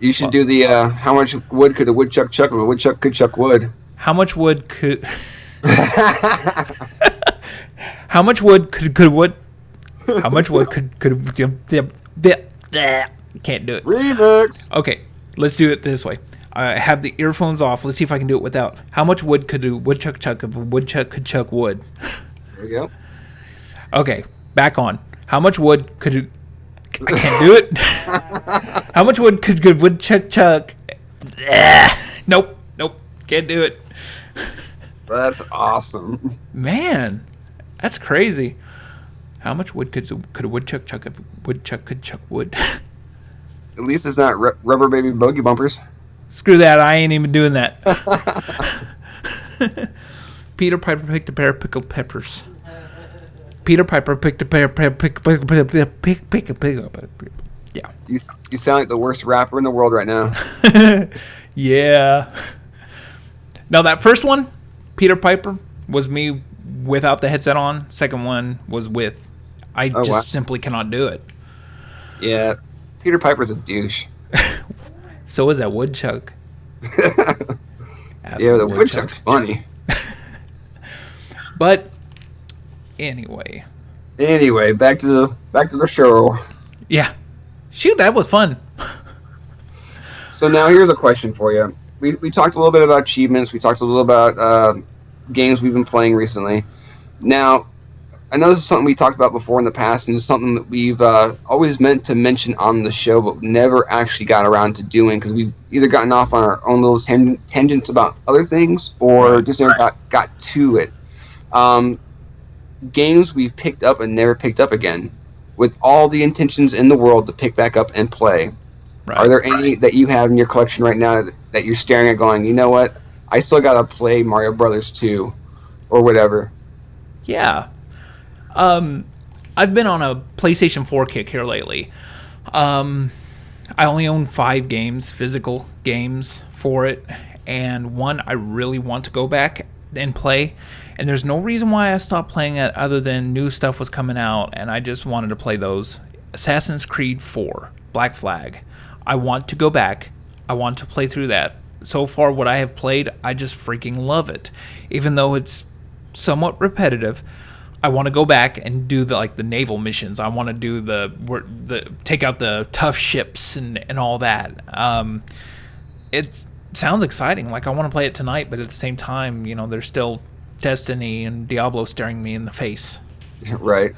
You should do the how much wood could a woodchuck chuck if a woodchuck could chuck wood? How much wood could How much wood could wood How much wood could can't do it. Remix. Okay, let's do it this way. I have the earphones off. Let's see if I can do it without. How much wood could a woodchuck chuck if a woodchuck could chuck wood? There we go. Okay, back on. How much wood could I can't do it. How much wood could a woodchuck chuck? Nope, can't do it. That's awesome. Man, that's crazy. How much wood could a woodchuck chuck if a woodchuck could chuck wood? At least it's not rubber baby bogey bumpers. Screw that, I ain't even doing that. Peter Piper picked a pair of pickled peppers. Peter Piper picked a pair of yeah. You sound like the worst rapper in the world right now. Yeah. Now that first one, Peter Piper, was me without the headset on. Second one was with. I Oh, just wow. simply cannot do it. Yeah, Peter Piper's a douche. So is that woodchuck. Yeah, the woodchuck's funny. But anyway. Anyway, back to the show. Yeah. Shoot, that was fun. So now here's a question for you. We talked a little bit about achievements. We talked a little about games we've been playing recently. Now, I know this is something we talked about before in the past, and it's something that we've always meant to mention on the show, but never actually got around to doing because we've either gotten off on our own little tangents about other things or just never got to it. Games we've picked up and never picked up again, with all the intentions in the world to pick back up and play. Right. Are there any that you have in your collection right now that you're staring at going, you know what, I still got to play Mario Brothers 2 or whatever? Yeah. I've been on a PlayStation 4 kick here lately. I only own 5 games, physical games for it, and one I really want to go back and play. And there's no reason why I stopped playing it other than new stuff was coming out, and I just wanted to play those. Assassin's Creed 4, Black Flag. I want to go back. I want to play through that. So far, what I have played, I just freaking love it. Even though it's somewhat repetitive, I want to go back and do the naval missions. I want to do the take out the tough ships and all that. It sounds exciting. Like I want to play it tonight, but at the same time, there's still Destiny and Diablo staring me in the face. Right.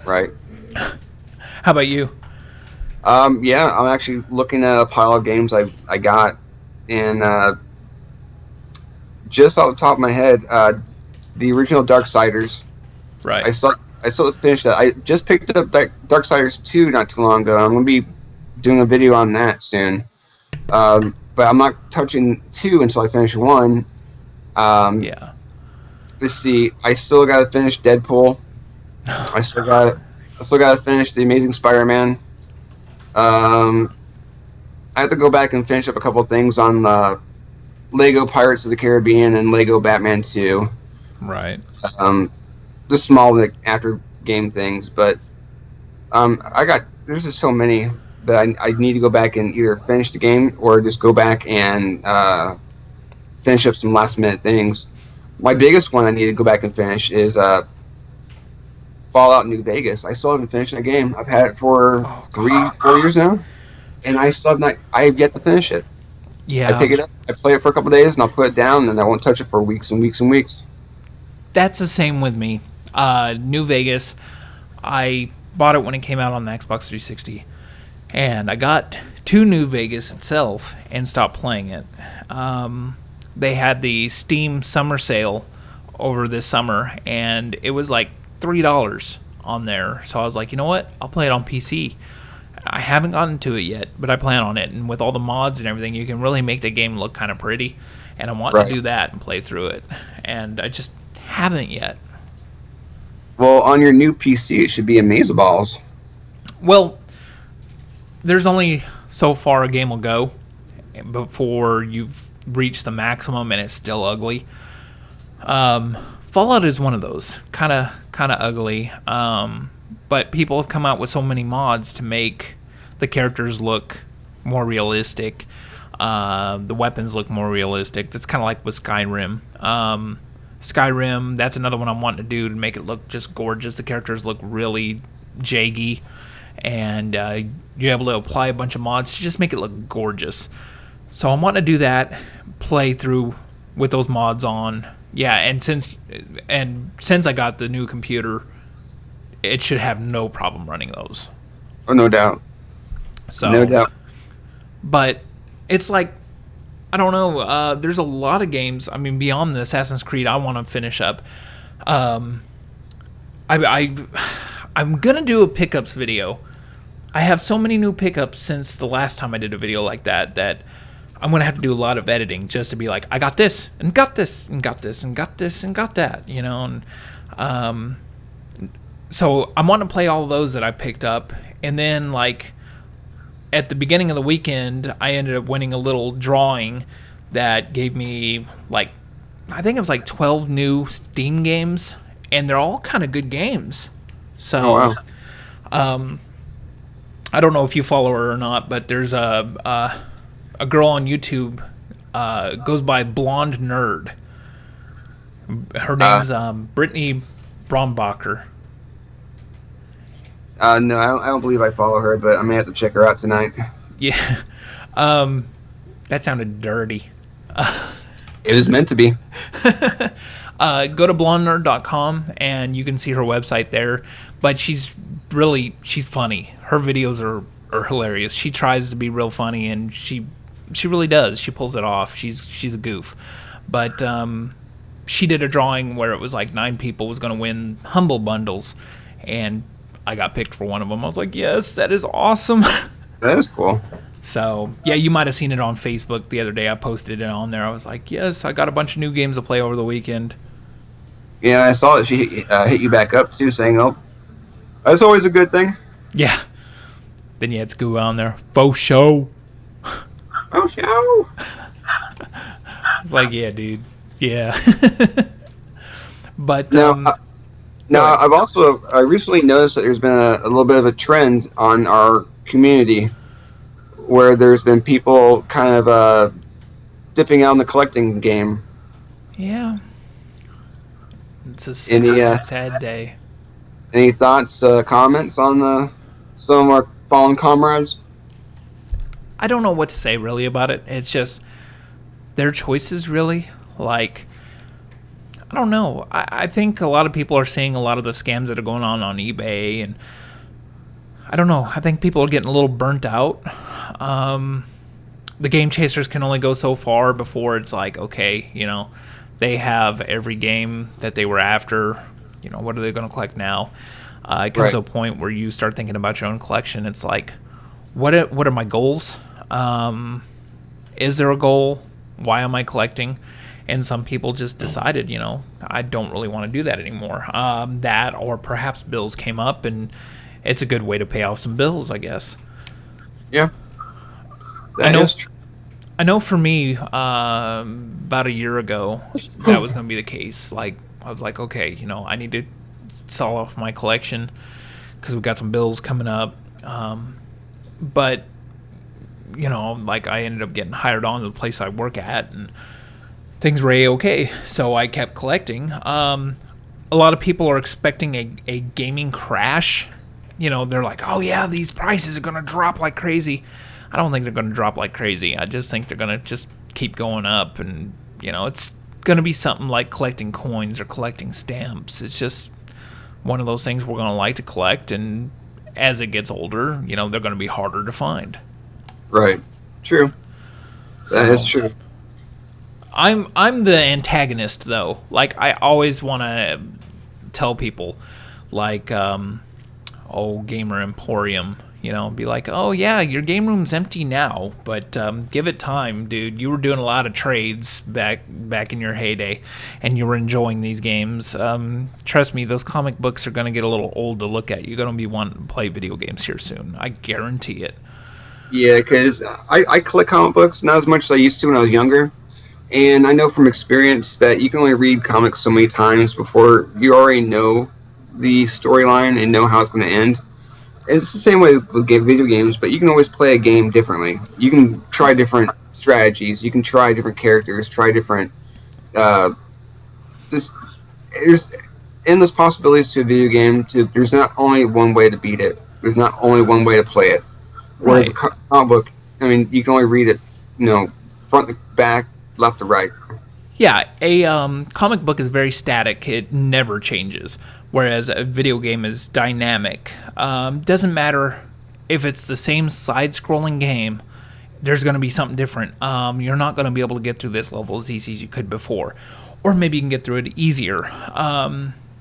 How about you? Yeah, I'm actually looking at a pile of games I got, and just off the top of my head, the original Darksiders. Right. I still finished that. I just picked up that Darksiders 2 not too long ago. I'm going to be doing a video on that soon. But I'm not touching 2 until I finish 1. Yeah. Let's see. I still got to finish Deadpool. I still got to finish The Amazing Spider-Man. I have to go back and finish up a couple of things on Lego Pirates of the Caribbean and Lego Batman 2. Right. Just small after game things, but there's just so many that I need to go back and either finish the game or just go back and finish up some last minute things. My biggest one I need to go back and finish is Fallout New Vegas. I still haven't finished that game. I've had it for 3-4 years now, and I have yet to finish it. Yeah. I pick it up, I play it for a couple of days, and I'll put it down, and I won't touch it for weeks and weeks and weeks. That's the same with me. New Vegas, I bought it when it came out on the Xbox 360, and I got to New Vegas itself and stopped playing it. They had the Steam summer sale over this summer, and it was like $3 on there. So I was like, you know what? I'll play it on PC. I haven't gotten to it yet, but I plan on it. And with all the mods and everything, you can really make the game look kind of pretty. And I want to do that and play through it. And I just haven't yet. Well, on your new PC, it should be amazeballs. Well, there's only so far a game will go before you've reached the maximum and it's still ugly. Fallout is one of those kind of ugly, but people have come out with so many mods to make the characters look more realistic, the weapons look more realistic. That's kind of like with Skyrim. Skyrim, that's another one I'm wanting to do to make it look just gorgeous. The characters look really jaggy, and you're able to apply a bunch of mods to just make it look gorgeous. So I'm wanting to do that, play through with those mods on. Yeah, and since I got the new computer, it should have no problem running those. Oh, no doubt. So, no doubt. But it's like, I don't know. There's a lot of games. I mean, beyond the Assassin's Creed, I want to finish up. I'm gonna do a pickups video. I have so many new pickups since the last time I did a video like that I'm gonna have to do a lot of editing just to be like, I got this and got this and got this and got this and got that, you know. And so I want to play all of those that I picked up, and then like at the beginning of the weekend, I ended up winning a little drawing that gave me like, I think it was like 12 new Steam games, and they're all kind of good games. So, Oh wow. I don't know if you follow her or not, but there's a girl on YouTube goes by Blonde Nerd. Her name's Brittany Brombacher. No, I don't believe I follow her, but I may have to check her out tonight. Yeah, that sounded dirty. It was meant to be. Go to blondenerd.com and you can see her website there. But she's funny. Her videos are hilarious. She tries to be real funny, and she really does. She pulls it off. She's a goof. But she did a drawing where it was like 9 people was going to win Humble Bundles, and I got picked for one of them. I was like, yes, that is awesome. That is cool. So, yeah, you might have seen it on Facebook the other day. I posted it on there. I was like, yes, I got a bunch of new games to play over the weekend. Yeah, I saw that she hit you back up too, saying, "Oh, that's always a good thing." Yeah. Then you had Scoo on there. Faux show. Oh, show. It's like, yeah, dude. Yeah. But, Now, I recently noticed that there's been a little bit of a trend on our community where there's been people kind of dipping out in the collecting game. yeah. It's a sad day. Any thoughts, comments on some of our fallen comrades? I don't know what to say really about it. It's just their choices, really. Like, I don't know. I think a lot of people are seeing a lot of the scams that are going on eBay, and I don't know. I think people are getting a little burnt out. The game chasers can only go so far before it's like, okay, you know, they have every game that they were after. You know, what are they going to collect now? It comes to a point where you start thinking about your own collection. It's like, what are my goals? Is there a goal? Why am I collecting? And some people just decided, you know, I don't really want to do that anymore. That, or perhaps bills came up, and it's a good way to pay off some bills, I guess. Yeah, that is true. I know for me, about a year ago, that was going to be the case. Like, I was like, okay, you know, I need to sell off my collection because we've got some bills coming up. But, you know, like, I ended up getting hired on to the place I work at, and things were A-okay. So I kept collecting. A lot of people are expecting a gaming crash. You know, they're like, oh, yeah, these prices are going to drop like crazy. I don't think they're going to drop like crazy. I just think they're going to just keep going up. And, you know, it's going to be something like collecting coins or collecting stamps. It's just one of those things we're going to like to collect. And as it gets older, you know, they're going to be harder to find. Right. True. That is true. I'm the antagonist, though. Like, I always want to tell people, like, Gamer Emporium, you know, be like, oh, yeah, your game room's empty now, but give it time, dude. You were doing a lot of trades back in your heyday, and you were enjoying these games. Trust me, those comic books are going to get a little old to look at. You're going to be wanting to play video games here soon. I guarantee it. Yeah, because I collect comic books, not as much as I used to when I was younger. And I know from experience that you can only read comics so many times before you already know the storyline and know how it's going to end. And it's the same way with video games, but you can always play a game differently. You can try different strategies. You can try different characters, try different... there's endless possibilities to a video game. There's not only one way to beat it. There's not only one way to play it. Whereas a comic book, I mean, you can only read it, you know, front to back, left to right. Yeah, a comic book is very static. It never changes. Whereas a video game is dynamic. Doesn't matter if it's the same side-scrolling game. There's going to be something different. You're not going to be able to get through this level as easy as you could before. Or maybe you can get through it easier.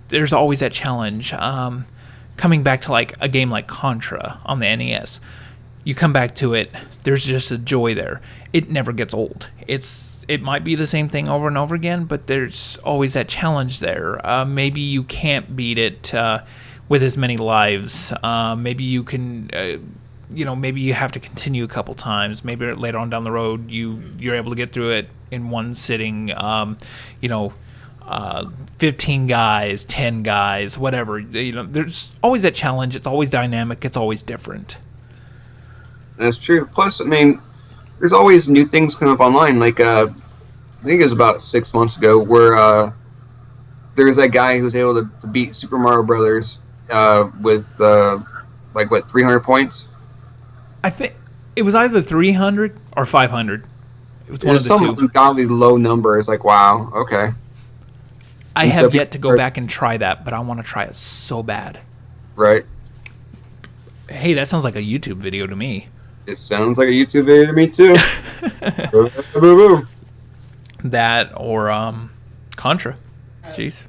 There's always that challenge. Coming back to like a game like Contra on the NES. you come back to it, there's just a joy there. It never gets old. It might be the same thing over and over again, but there's always that challenge there. Maybe you can't beat it with as many lives. Maybe you can, maybe you have to continue a couple times. Maybe later on down the road, you're able to get through it in one sitting. 15 guys, 10 guys, whatever. There's always that challenge. It's always dynamic. It's always different. That's true. Plus, I mean, there's always new things coming up online. Like, I think it was about 6 months ago where there's that guy who was able to beat Super Mario Brothers with 300 points. I think it was either 300 or 500. It was one of the some two. ungodly low number. It's like, wow, okay. I have yet to go back and try that, but I want to try it so bad. Right. Hey, that sounds like a YouTube video to me. It sounds like a YouTube video to me too. Boo-boo. That or Contra. Jeez.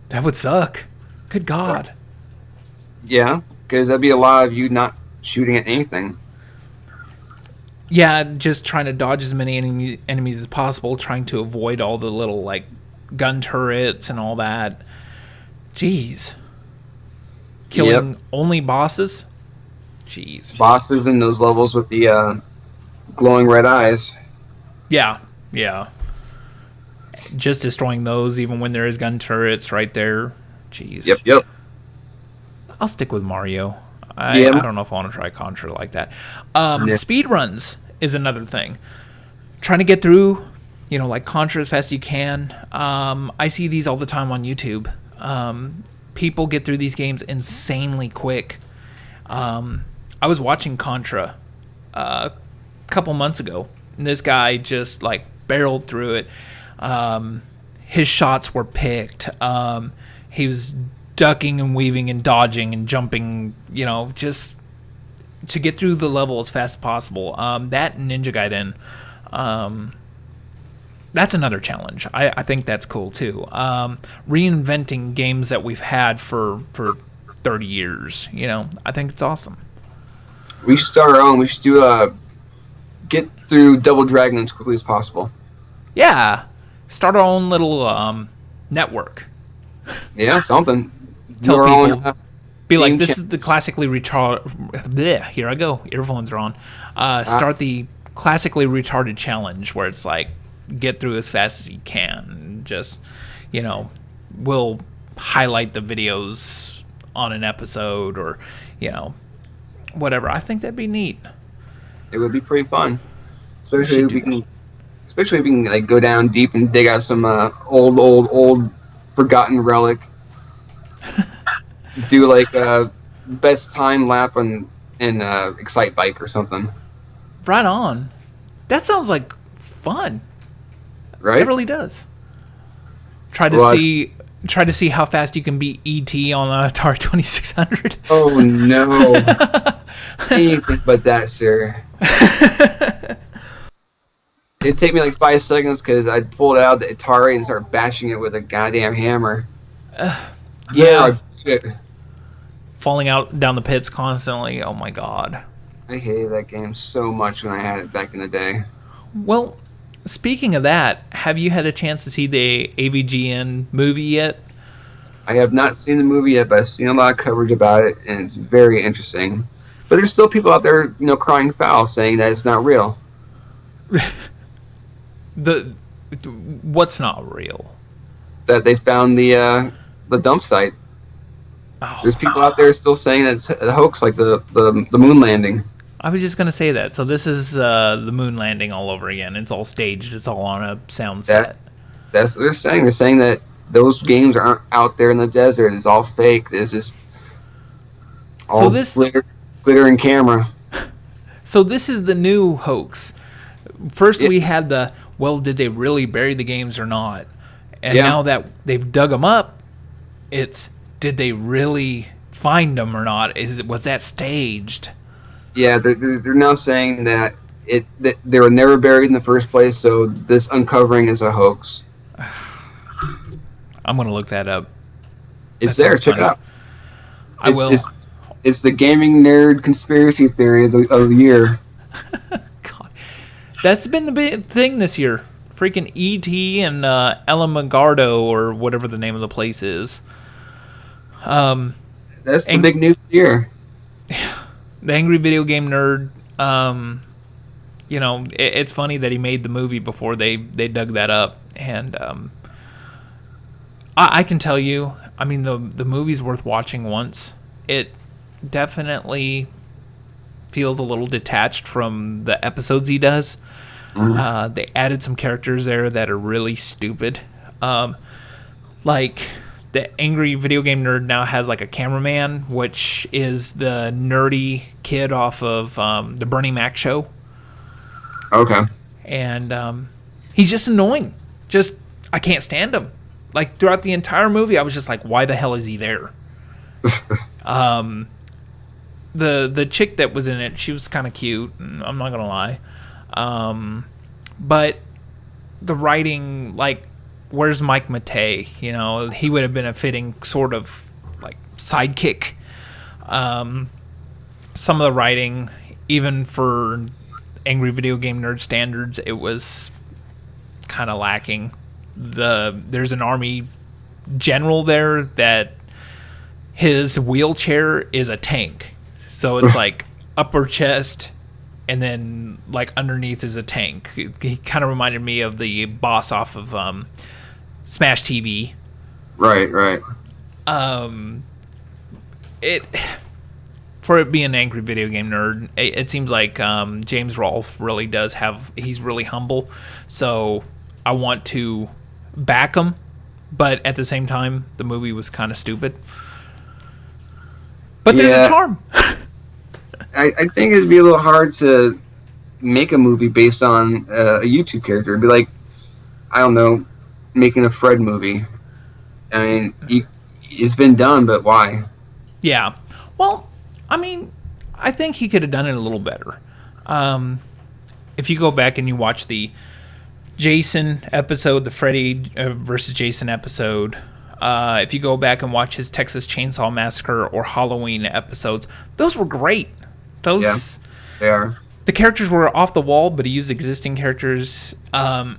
That would suck. Good God. Yeah, because that'd be a lot of you not shooting at anything. Yeah, just trying to dodge as many enemies as possible, trying to avoid all the little, like, gun turrets and all that. Jeez. Killing only bosses? Jeez. Bosses in those levels with the glowing red eyes. Yeah. Just destroying those, even when there is gun turrets right there. Jeez. Yep. I'll stick with Mario. I don't know if I want to try Contra like that. Speed runs is another thing. Trying to get through, like Contra as fast as you can. I see these all the time on YouTube. People get through these games insanely quick. I was watching Contra a couple months ago, and this guy just barreled through it. His shots were picked. He was ducking and weaving and dodging and jumping, just to get through the level as fast as possible. That and Ninja Gaiden, that's another challenge. I think that's cool too. Reinventing games that we've had for 30 years, I think it's awesome. We should start our own. We should do get through Double Dragon as quickly as possible. Yeah, start our own little network. Yeah, something. Tell people, be like, this is the classically retarded. Here I go. Earphones are on. Start the classically retarded challenge, where it's like, get through as fast as you can. Just, we'll highlight the videos on an episode, or whatever. I think that'd be neat. It would be pretty fun, especially if we can go down deep and dig out some old forgotten relic. Do best time lap in Excite Bike or something. Right on. That sounds like fun. Right? It really does. Try to see how fast you can beat ET on an Atari 2600. Oh no! Anything but that, sir. It'd take me like 5 seconds because I'd pull it out of the Atari and start bashing it with a goddamn hammer. Yeah. Falling out down the pits constantly. Oh my God. I hated that game so much when I had it back in the day. Well, speaking of that, have you had a chance to see the AVGN movie yet? I have not seen the movie yet, but I've seen a lot of coverage about it, and it's very interesting. But there's still people out there, crying foul, saying that it's not real. What's not real? That they found the dump site. Oh. There's people out there still saying that it's a hoax, like the moon landing. I was just gonna say that. So this is the moon landing all over again. It's all staged. It's all on a sound set. That's what they're saying. They're saying that those games aren't out there in the desert. It's all fake. It's just all glitter and camera. So this is the new hoax. First we had did they really bury the games or not? And now that they've dug them up, it's, did they really find them or not? Was that staged? Yeah, they're now saying that they were never buried in the first place, so this uncovering is a hoax. I'm going to look that up. It's there. Check it out. I will. It's the gaming nerd conspiracy theory of the year. God, that's been the big thing this year. Freaking E.T. and Ella Magardo, or whatever the name of the place is. That's the And big news here. the angry video game nerd. It's funny that he made the movie before they dug that up, and I can tell you, I mean, the movie's worth watching once. It definitely feels a little detached from the episodes he does. They added some characters there that are really stupid. Like the angry video game nerd now has like a cameraman, which is the nerdy kid off of the Bernie Mac show. Okay. And he's just annoying. Just, I can't stand him. Like throughout the entire movie, I was just like, why the hell is he there? The chick that was in it, she was kind of cute. I'm not gonna lie. But the writing, like, where's Mike Matei? You know, he would have been a fitting sort of like sidekick. Some of the writing, even for angry video game nerd standards, it was kind of lacking. There's an army general there that his wheelchair is a tank, so it's like upper chest, and then like underneath is a tank. He kind of reminded me of the boss off of Smash TV. Right. It for it being an angry video game nerd, it seems like James Rolfe really does have. He's really humble, so I want to back him, but at the same time, the movie was kind of stupid. But there's a charm. I think it'd be a little hard to make a movie based on a YouTube character. It'd be like, I don't know, making a Fred movie. I mean, it's been done, but why? Yeah. Well, I mean, I think he could have done it a little better. If you go back and you watch the Jason episode, the Freddy versus Jason episode, if you go back and watch his Texas Chainsaw Massacre or Halloween episodes, those were great. Yeah, they are. The characters were off the wall, but he used existing characters. And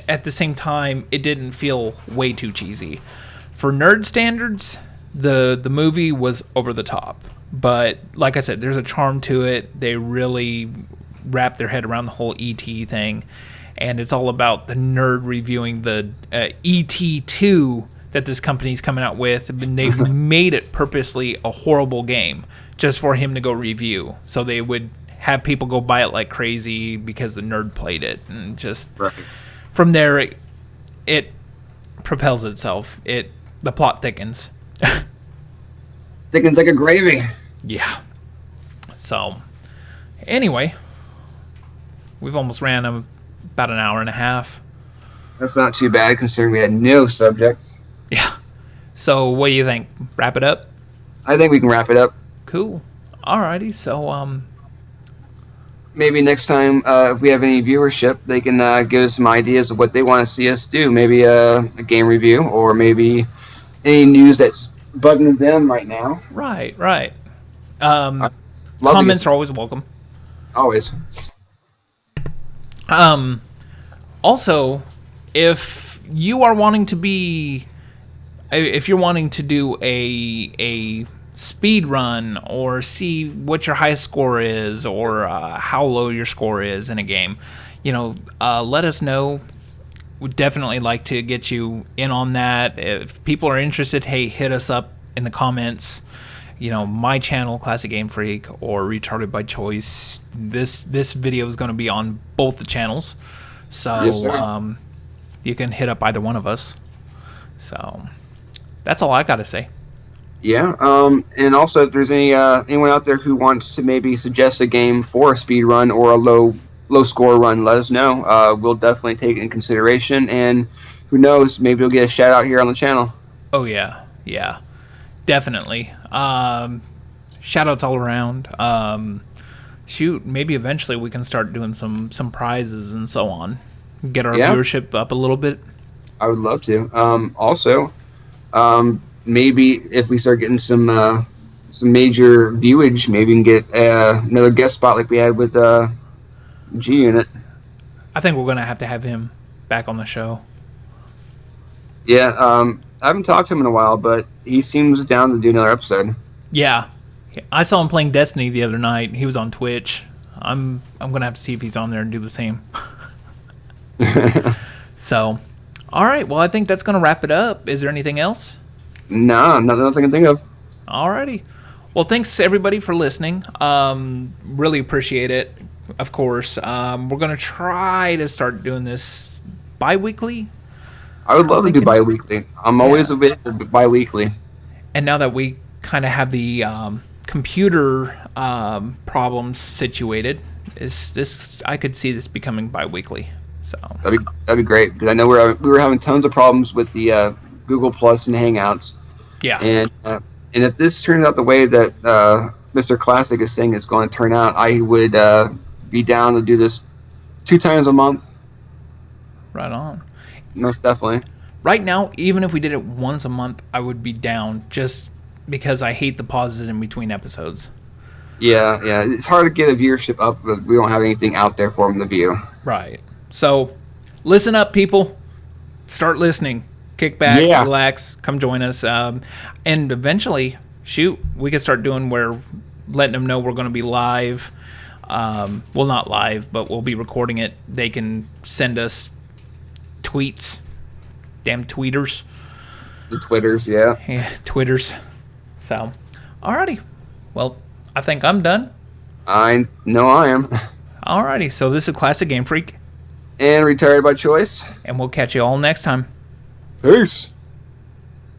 at the same time, it didn't feel way too cheesy. For nerd standards, the movie was over the top. But like I said, there's a charm to it. They really wrap their head around the whole E.T. thing. And it's all about the nerd reviewing the E.T. 2 that this company's coming out with. And they made it purposely a horrible game just for him to go review. So they would have people go buy it like crazy because the nerd played it. And just from there, it propels itself. The plot thickens. Thickens like a gravy. Yeah. So, anyway, we've almost ran about an hour and a half. That's not too bad considering we had no subject. Yeah. So, what do you think? Wrap it up? I think we can wrap it up. Cool. Alrighty. So, maybe next time, if we have any viewership, they can give us some ideas of what they want to see us do. Maybe a game review, or maybe any news that's bugging them right now. Right. Comments are always welcome. Always. Also, if you are wanting to do a speed run or see what your highest score is or how low your score is in a game, let us know. We'd definitely like to get you in on that. If people are interested, hey, hit us up in the comments. My channel, Classic Game Freak, or Retarded by Choice. This video is going to be on both the channels, so yes, you can hit up either one of us. So that's all I got to say. Yeah. And also, if there's anyone out there who wants to maybe suggest a game for a speed run or a low score run, let us know. We'll definitely take it in consideration, and who knows, maybe we'll get a shout out here on the channel. Oh yeah, definitely. Shout outs all around. Maybe eventually we can start doing some prizes and so on. Get our viewership up a little bit. I would love to. Also, maybe if we start getting some major viewage, maybe we can get another guest spot like we had with G Unit. I think we're going to have him back on the show. Yeah, I haven't talked to him in a while, but he seems down to do another episode. Yeah. I saw him playing Destiny the other night. He was on Twitch. I'm going to have to see if he's on there and do the same. So, all right. Well, I think that's going to wrap it up. Is there anything else? Nah, nothing I can think of. Alrighty. Well, thanks everybody for listening. Really appreciate it. Of course, we're gonna try to start doing this bi-weekly. I would love to do bi-weekly. I'm always available bi-weekly. And now that we kind of have the computer problems situated, I could see this becoming bi-weekly. So that'd be great, because I know we were having tons of problems with the Google Plus and Hangouts. Yeah. And if this turns out the way that Mr. Classic is saying it's going to turn out, I would be down to do this 2 times a month. Right on. Most definitely. Right now, even if we did it once a month, I would be down, just because I hate the pauses in between episodes. Yeah. It's hard to get a viewership up, but we don't have anything out there for them to view. Right. So, listen up, people. Start listening. Kick back, relax, come join us. And eventually, we could start doing where letting them know we're going to be live. Well, not live, but we'll be recording it. They can send us tweets. Damn tweeters. The Twitters, yeah. Yeah, Twitters. So, alrighty. Well, I think I'm done. I know I am. Alrighty. So this is Classic Game Freak. And Retarded by Choice. And we'll catch you all next time. Peace.